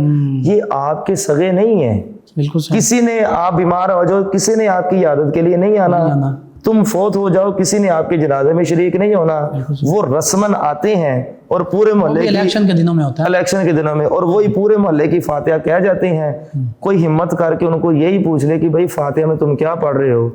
یہ آپ کے سگے نہیں ہیں۔ بالکل، کسی نے آپ بیمار ہو جو کسی نے آپ کی عیادت کے لیے نہیں آنا، تم فوت ہو جاؤ، کسی نے آپ کے جنازے میں شریک نہیں ہونا، وہ رسمن آتے ہیں اور پورے محلے کی الیکشن کے دنوں میں ہوتا ہے، الیکشن کے دنوں میں، اور وہی پورے محلے کی فاتحہ کہہ جاتے ہیں۔ کوئی ہمت کر کے ان کو یہی پوچھ لے کہ بھائی فاتحہ میں تم کیا پڑھ رہے ہو،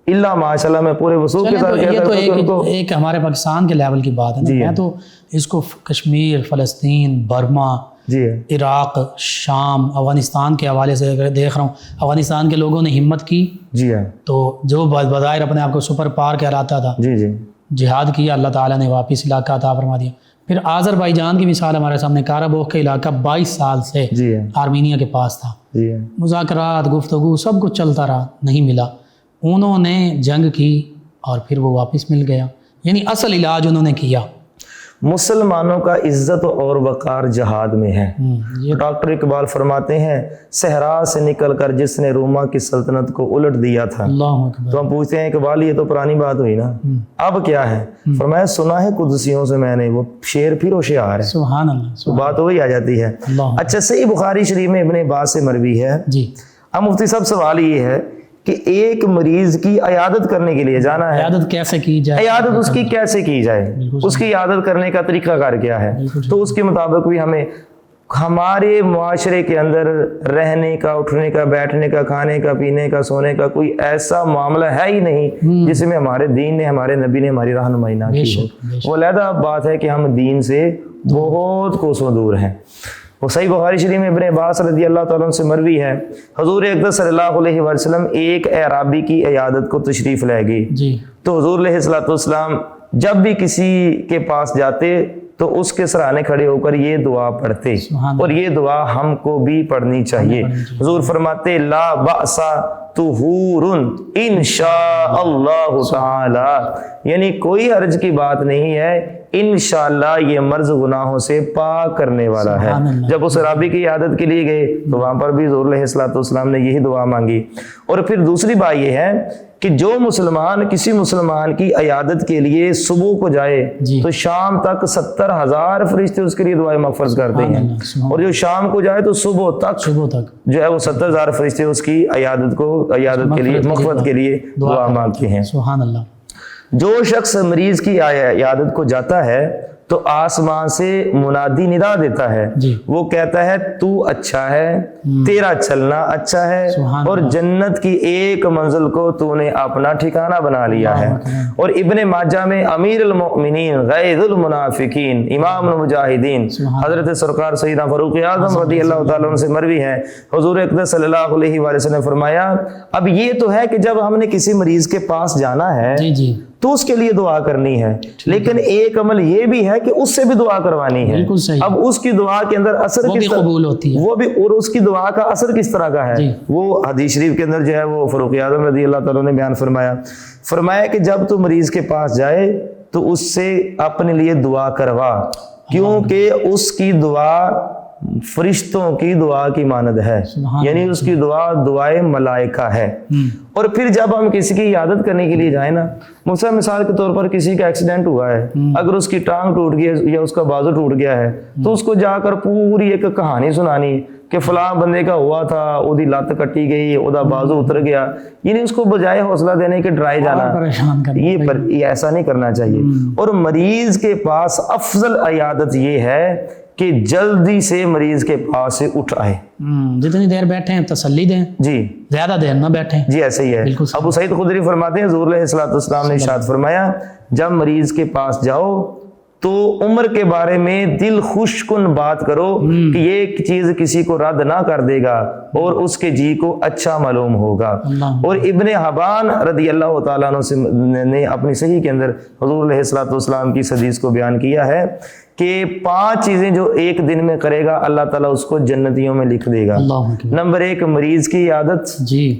اللہ ماشاءاللہ میں پورے وصول کے ساتھ یہ تو کہتا ہوں کہ ایک ہمارے پاکستان کے لیول کی بات ہے نا، میں تو اس کو کشمیر، فلسطین، برما، جی عراق، شام، افغانستان کے حوالے سے اگر دیکھ رہا ہوں، افغانستان کے لوگوں نے ہمت کی جی ہاں تو جو بظاہر اپنے آپ کو سپر پاور کہلاتا تھا، جی جی جہاد کیا، اللہ تعالیٰ نے واپس علاقہ عطا فرما دیا۔ پھر آذربائیجان کی مثال ہمارے سامنے، کارابوخ کا علاقہ 22 سال سے جی ہاں آرمینیا کے پاس تھا، جی ہاں مذاکرات، گفتگو، سب کچھ چلتا رہا، نہیں ملا، انہوں نے جنگ کی اور پھر وہ واپس مل گیا، یعنی اصل علاج انہوں نے کیا۔ مسلمانوں کا عزت اور وقار جہاد میں ہے۔ یہ ڈاکٹر اقبال فرماتے ہیں صحرا سے نکل کر جس نے روما کی سلطنت کو الٹ دیا تھا، اللہ اکبر، تو ہم پوچھتے ہیں اقبال یہ تو پرانی بات ہوئی نا، اب کیا ہے؟ فرمایا سنا ہے قدسیوں سے میں نے، وہ شعر پھر ہوشیار ہے، سبحان اللہ، تو بات وہی آ جاتی ہے۔ اللہ، اچھا، صحیح بخاری شریف میں ابن عباس سے مروی ہے۔ جی، اب مفتی صاحب سوال یہ ہے کہ ایک مریض کی عیادت کرنے کے لیے جانا ہے، عیادت کیسے کی جائے، عیادت اس کی کیسے کی جائے، اس کی عیادت کرنے کا طریقہ کار کیا ہے، تو اس کے مطابق بھی ہمیں ہمارے معاشرے کے اندر رہنے کا، اٹھنے کا، بیٹھنے کا، کھانے کا، پینے کا، سونے کا کوئی ایسا معاملہ ہے ہی نہیں جس میں ہمارے دین نے، ہمارے نبی نے ہماری رہنمائی نہ کی ہو۔ وہ علیحدہ بات ہے کہ ہم دین سے بہت کوسوں دور ہیں۔ وہ صحیح بخاری شریف میں ابن عباس رضی اللہ تعالیٰ عنہ سے مروی ہے، حضور اقدس صلی اللہ علیہ وسلم ایک اعرابی کی عیادت کو تشریف لائے گی، جی، تو حضور علیہ الصلوۃ والسلام جب بھی کسی کے پاس جاتے تو اس کے سرانے کھڑے ہو کر یہ دعا پڑھتے، اور یہ دعا ہم کو بھی پڑھنی چاہیے۔ حضور فرماتے لا بأس طہور انشاء اللہ تعالی، یعنی کوئی حرج کی بات نہیں ہے، انشاءاللہ یہ مرض گناہوں سے پاک کرنے والا ہے۔ جب اس رابی کی عادت کے لیے گئے تو وہاں پر بھی حضور علیہ الصلوۃ والسلام نے یہی دعا مانگی۔ اور پھر دوسری بات یہ ہے کہ جو مسلمان کسی مسلمان کی عیادت کے لیے صبح کو جائے تو شام تک 70,000 فرشتے اس کے لیے دعائیں مغفرت کرتے ہیں، اور جو شام کو جائے تو صبح تک جو ہے وہ 70,000 فرشتے اس کی عیادت کے لیے، مغفرت کے لیے دعا مانگتے ہیں۔ سبحان اللہ۔ جو شخص مریض کی عیادت کو جاتا ہے تو آسمان سے منادی ندا دیتا ہے، وہ کہتا ہے تو اچھا ہے، تیرا چلنا اچھا ہے، اور جنت کی ایک منزل کو تو نے اپنا ٹھکانہ بنا لیا ہے۔ اور ابن ماجہ میں امیر المؤمنین غیظ المنافقین امام المجاہدین حضرت سرکار سیدنا فاروق اعظم رضی اللہ تعالیٰ عنہ سے مروی ہے، حضور اقدس صلی اللہ علیہ وآلہ وسلم نے فرمایا اب یہ تو ہے کہ جب ہم نے کسی مریض کے پاس جانا ہے تو اس کے لیے دعا کرنی ہے، لیکن ایک عمل یہ بھی ہے کہ اس سے بھی دعا کروانی ہے۔ اب اس کی دعا کے اندر اثر کس طرح قبول ہوتی ہے، وہ بھی، اور اس کی دعا کا اثر کس طرح کا ہے، وہ حدیث شریف کے اندر جو ہے وہ فاروق اعظم رضی اللہ تعالیٰ نے بیان فرمایا کہ جب تو مریض کے پاس جائے تو اس سے اپنے لیے دعا کروا، کیونکہ اس کی دعا فرشتوں کی دعا کی مانند ہے، یعنی اس کی دعا دعائے ملائکہ ہے۔ اور پھر جب ہم کسی کی عیادت کرنے کے لیے جائیں نا، مثال کے طور پر کسی کا ایکسیڈنٹ ہوا ہے، اگر اس کی ٹانگ ٹوٹ گئی یا اس کا بازو ٹوٹ گیا ہے تو اس کو جا کر پوری ایک کہانی سنانی کہ فلاں بندے کا ہوا تھا، اودی لت کٹی گئی، اودا بازو اتر گیا، یعنی اس کو بجائے حوصلہ دینے کے ڈرائے جانا، یہ ایسا نہیں کرنا چاہیے۔ اور مریض کے پاس افضل عیادت یہ ہے کہ جلدی سے مریض کے پاس سے اٹھ آئے، جتنی دیر بیٹھے ہیں تسلی دیں، جی زیادہ دیر نہ بیٹھیں، جی ایسے ہی ہے۔ ابو سعید خدری فرماتے ہیں حضور علیہ الصلوۃ والسلام نے ارشاد فرمایا جب مریض کے پاس جاؤ تو عمر کے بارے میں دل خوش کن بات کرو کہ یہ چیز کسی کو رد نہ کر دے گا اور اس کے جی کو اچھا معلوم ہوگا۔ اور ابن حبان رضی اللہ تعالیٰ عنہ نے اپنی صحیح کے اندر حضور علیہ الصلوۃ والسلام کی حدیث کو بیان کیا ہے کہ 5 چیزیں جو ایک دن میں کرے گا اللہ تعالیٰ اس کو جنتیوں میں لکھ دے گا۔ نمبر 1 مریض کی عیادت،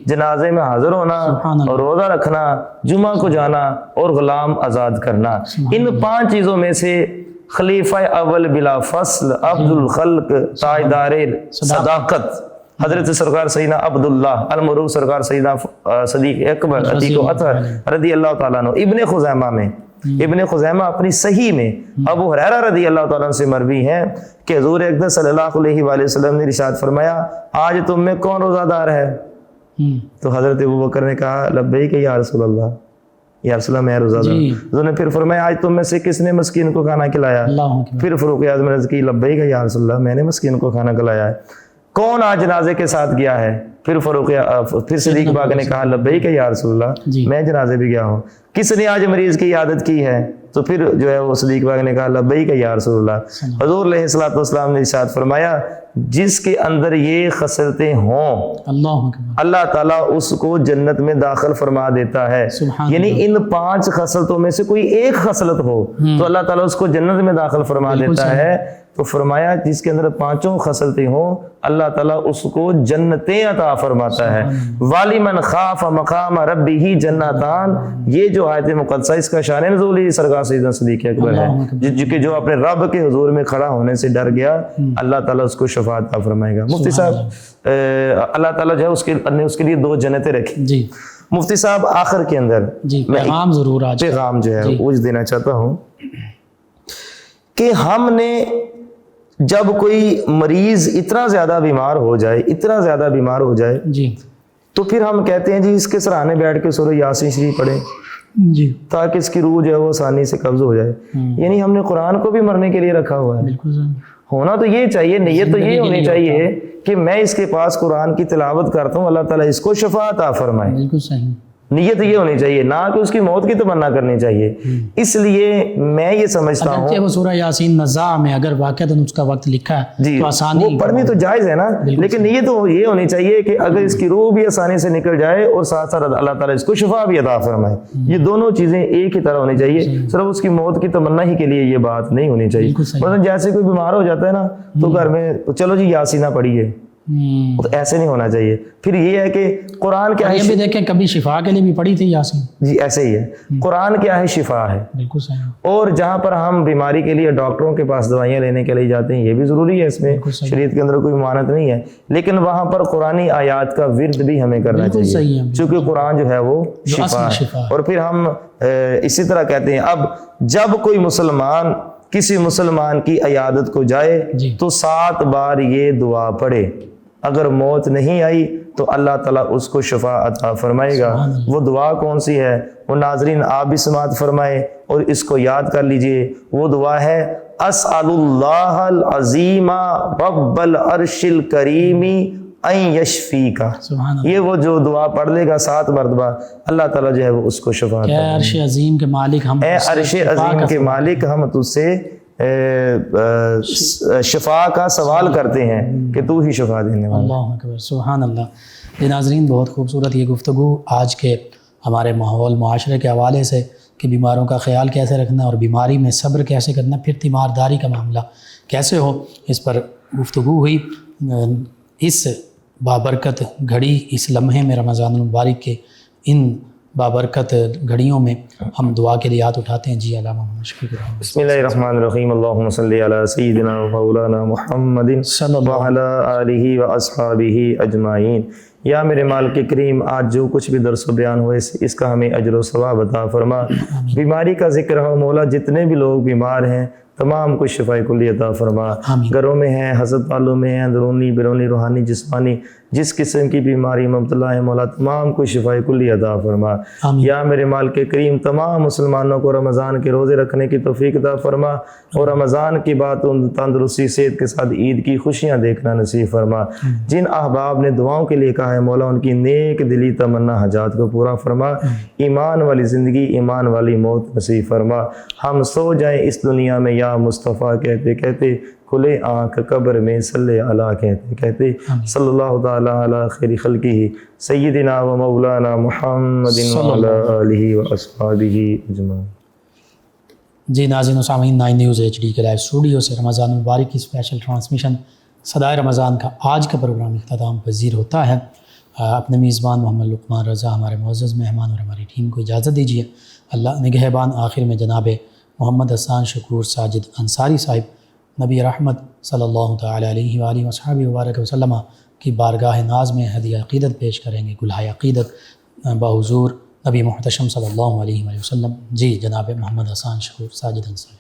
جنازے میں حاضر ہونا، اور روزہ رکھنا، جمعہ کو جانا، اور غلام آزاد کرنا۔ ان 5 چیزوں میں سے خلیفہ اول بلا فصل عبد الخلق تاجدار صداقت حضرت سرکار سیدنا عبداللہ المعروف سرکار سیدنا صدیق اکبر عتیق و اطہر رضی اللہ تعالیٰ عنہ ابن خزیمہ اپنی صحیح میں ابو ہریرہ رضی اللہ تعالیٰ عنہ سے مروی ہے کہ حضور اقدس صلی اللہ علیہ وآلہ وسلم نے ارشاد فرمایا آج تم میں کون روزہ دار ہے؟ تو حضرت ابوبکر نے کہا لبیک یا رسول اللہ، یا رسول اللہ میں روزہ دار. حضور نے پھر فرمایا آج تم میں سے کس نے مسکین کو کھانا کھلایا؟ پھر فاروق اعظم نے عرض کی لبیک یا رسول اللہ میں نے مسکین کو کھانا کھلایا ہے. کون آج جنازے کے ساتھ گیا ہے؟ پھر صدیق پاک نے کہا لبیک یا رسول اللہ میں جنازے بھی گیا ہوں. کس نے آج مریض کی عیادت کی ہے؟ تو پھر جو ہے وہ صدیق پاک نے کہا لبیک یا رسول اللہ. حضور علیہ الصلوۃ والسلام نے ارشاد فرمایا جس کے اندر یہ خصلتیں ہوں اللہ تعالیٰ اس کو جنت میں داخل فرما دیتا ہے. یعنی ان 5 خصلتوں میں سے کوئی ایک خصلت ہو تو اللہ تعالیٰ اس کو جنت میں داخل فرما دیتا ہے. تو فرمایا جس کے اندر 5 خصلتیں ہوں اللہ تعالیٰ اس کو جنتیں عطا فرماتا ہے. وَلِمَنْ خَافَ مَقَامَ رَبِّهِ جَنَّتَانِ. یہ جو آیت مقدسہ اس کا شان نزول سرکار سیدنا صدیق اکبر ہے جو اپنے رب کے حضور میں کھڑا ہونے سے ڈر گیا اللہ تعالیٰ اس کو شفاعت عطا فرمائے گا. مفتی صاحب اللہ تعالیٰ جو ہے اس کے لیے 2 جنتیں رکھی. جی مفتی صاحب آخر کے اندر پیغام ضرور پیغام جو ہے وہ دینا چاہتا ہوں کہ ہم نے جب کوئی مریض اتنا زیادہ بیمار ہو جائے جی تو پھر ہم کہتے ہیں جی اس کے سرانے بیٹھ کے سورہ یاسین شریف پڑھیں جی تاکہ اس کی روح جو ہے وہ آسانی سے قبض ہو جائے. یعنی ہم نے قرآن کو بھی مرنے کے لیے رکھا ہوا ہے. ہونا تو یہ چاہیے, نیت تو یہ ہونی چاہیے کہ میں اس کے پاس قرآن کی تلاوت کرتا ہوں اللہ تعالیٰ اس کو شفاعت عطا فرمائے. بالکل صحیح. نیت یہ ہونی چاہیے نہ کہ اس کی موت کی تمنا کرنی چاہیے. اس لیے میں یہ سمجھتا ہوں وہ سورہ یاسین نزاع میں اگر واقعتاً اس کا وقت لکھا ہے جی تو آسانی وہ پڑھنی تو جائز ہے نا, لیکن نیت تو یہ ہونی چاہیے کہ اگر اس کی روح بھی آسانی سے نکل جائے اور ساتھ ساتھ اللہ تعالیٰ اس کو شفا بھی عطا فرمائے. یہ دونوں چیزیں ایک ہی طرح ہونی چاہیے. صرف اس کی موت کی تمنا ہی کے لیے یہ بات نہیں ہونی چاہیے. مثلا جیسے کوئی بیمار ہو جاتا ہے نا تو گھر میں چلو جی یاسینہ پڑھیے, تو ایسے نہیں ہونا چاہیے. پھر یہ ہے کہ قرآن کیا ہے, یہ بھی دیکھیں کبھی شفا کے لیے بھی پڑھی تھی یاسین. جی ایسے ہی ہے. قرآن کیا ہے, شفا ہے. بالکل صحیح. اور جہاں پر ہم بیماری کے لیے ڈاکٹروں کے پاس دوائیاں لینے کے لیے جاتے ہیں یہ بھی ضروری ہے, اس میں شریعت کے اندر کوئی ممانعت نہیں ہے, لیکن وہاں پر قرآنی آیات کا ورد بھی ہمیں کرنا چاہیے چونکہ قرآن جو ہے وہ شفا ہے. اور پھر ہم اسی طرح کہتے ہیں اب جب کوئی مسلمان کسی مسلمان کی عیادت کو جائے تو 7 بار یہ دعا پڑھے. اگر موت نہیں آئی تو اللہ تعالیٰ اس کو شفا عطا فرمائے گا. وہ دعا کون سی ہے وہ ناظرین آپ بھی سماعت فرمائے اور اس کو یاد کر لیجئے. وہ دعا ہے اسأل اللہ العظیم رب العرش الکریم ان یشفیک. یہ وہ جو دعا پڑھ لے گا 7 مرتبہ اللہ تعالیٰ جو ہے وہ اس کو شفا عطا. اے عرش عظیم کے مالک ہم اے عرش عظیم کے مالک ہم تجھ سے شفا کا سوال کرتے ہیں کہ تو ہی شفا دینے والا. اللہ اکبر سبحان اللہ. یہ ناظرین بہت خوبصورت یہ گفتگو آج کے ہمارے ماحول معاشرے کے حوالے سے کہ بیماروں کا خیال کیسے رکھنا اور بیماری میں صبر کیسے کرنا, پھر تیمارداری کا معاملہ کیسے ہو, اس پر گفتگو ہوئی. اس بابرکت گھڑی اس لمحے میں رمضان المبارک کے ان بابرکت گھڑیوں میں ہم دعا کے لیے ہاتھ اٹھاتے ہیں. جی علامہ شکریہ. بسم اللہ الرحمن الرحیم. اللہم صلی علی سیدنا و مولانا محمد وعلی آلہ و اصحابہ اجمعین. یا میرے مالک کریم آج جو کچھ بھی درس و بیان ہوئے اس کا ہمیں اجر و ثواب عطا فرما. بیماری کا ذکر ہو مولا, جتنے بھی لوگ بیمار ہیں تمام کو شفاء کلی عطا فرما. گھروں میں ہیں, ہسپتالوں میں ہیں, اندرونی بیرونی روحانی جسمانی جس قسم کی بیماری مبتلا ہے مولا تمام کو شفاء کلی عطا فرما. یا میرے مالک کریم تمام مسلمانوں کو رمضان کے روزے رکھنے کی توفیق عطا فرما اور رمضان کی بات تندرستی صحت کے ساتھ عید کی خوشیاں دیکھنا نصیب فرما. جن احباب نے دعاؤں کے لیے کہا ہے مولا ان کی نیک دلی تمنا حاجات کو پورا فرما. ایمان والی زندگی ایمان والی موت نصیب فرما. ہم سو جائیں اس دنیا میں یا مصطفیٰ کہتے کہتے, کھلے آنکھ قبر میں صلی اللہ کہتے کہتے, صلی اللہ تعالی علی خیر خلقہ سیدنا و مولانا محمد وعلی آلہ و اصحابہ اجمعین. جی ناظرین و سامعین, 9 نیوز HD کے لائیو اسٹوڈیو سے رمضان المبارک کی اسپیشل ٹرانسمیشن صدائے رمضان کا آج کا پروگرام اختتام پذیر ہوتا ہے. اپنے میزبان محمد لقمان رضا ہمارے معزز مہمان اور ہماری ٹیم کو اجازت دیجیے. اللہ نگہبان. آخر میں جناب محمد حسان شکور ساجد انصاری صاحب نبی رحمت صلی اللہ تعالی علیہ وآلہ وصحبہ وبارک وسلم کی بارگاہ ناز میں ہدیہ عقیدت پیش کریں گے, گلہائے عقیدت بحضور نبی محتشم صلی اللہ علیہ وآلہ وسلم. جی جناب محمد حسان شکور ساجد انصاری.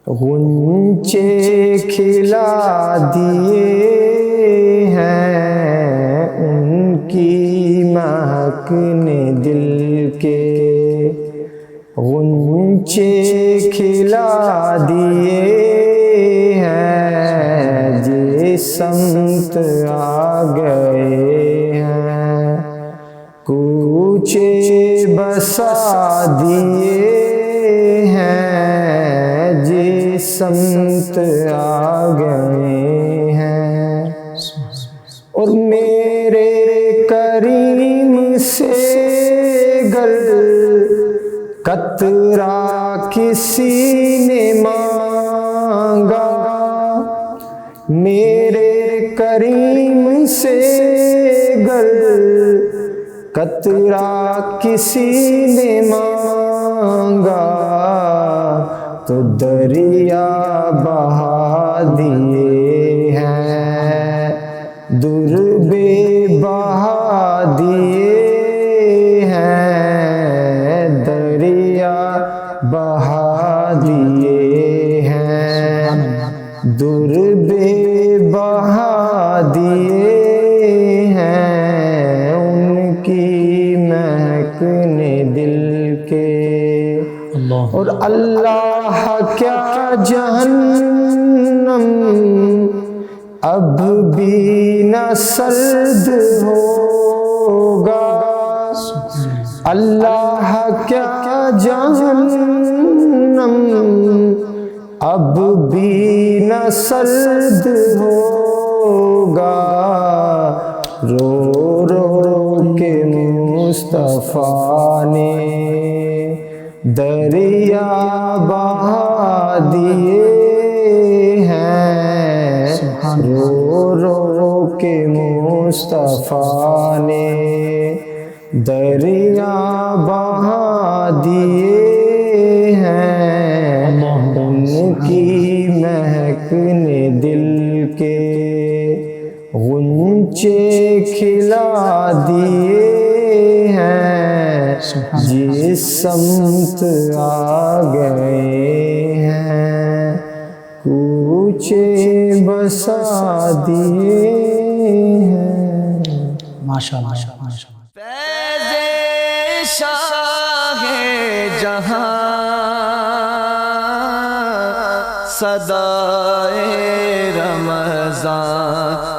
غنچے کھلا دیے مہک نے دل کے غنچے کھلا دیے ہیں، جس سمت آ گئے ہیں کوچے بسا دیے ہیں، جس سمت آ گئے ہیں، اور میرے کریم سے گر قطرہ کسی نے مانگا، میرے کریم سے گر قطرہ کسی نے مانگا تو دریا بہا دیے ہیں، در بے بہا دیے ہیں، دریا بہا دیے ہیں، در بے بہا دیے ہیں، ان کی مہک نے دل کے، اور اللہ کیا جہنم اب بھی نہ سرد ہوگا، اللہ کیا جہنم اب بھی نہ سرد ہوگا، رو رو کے مصطفیٰ نے دریا بہا دیے ہیں، رو رو کے مصطفیٰ نے دریا بہا دیے ہیں، ان کی مہک نے دل کے غنچے کھلا دیے ہیں، جس سمت آ گئے ہیں کوچے بسا دیے ہیں۔ ماشاءاللہ۔ فیض شاہ جہاں صدائے رمضان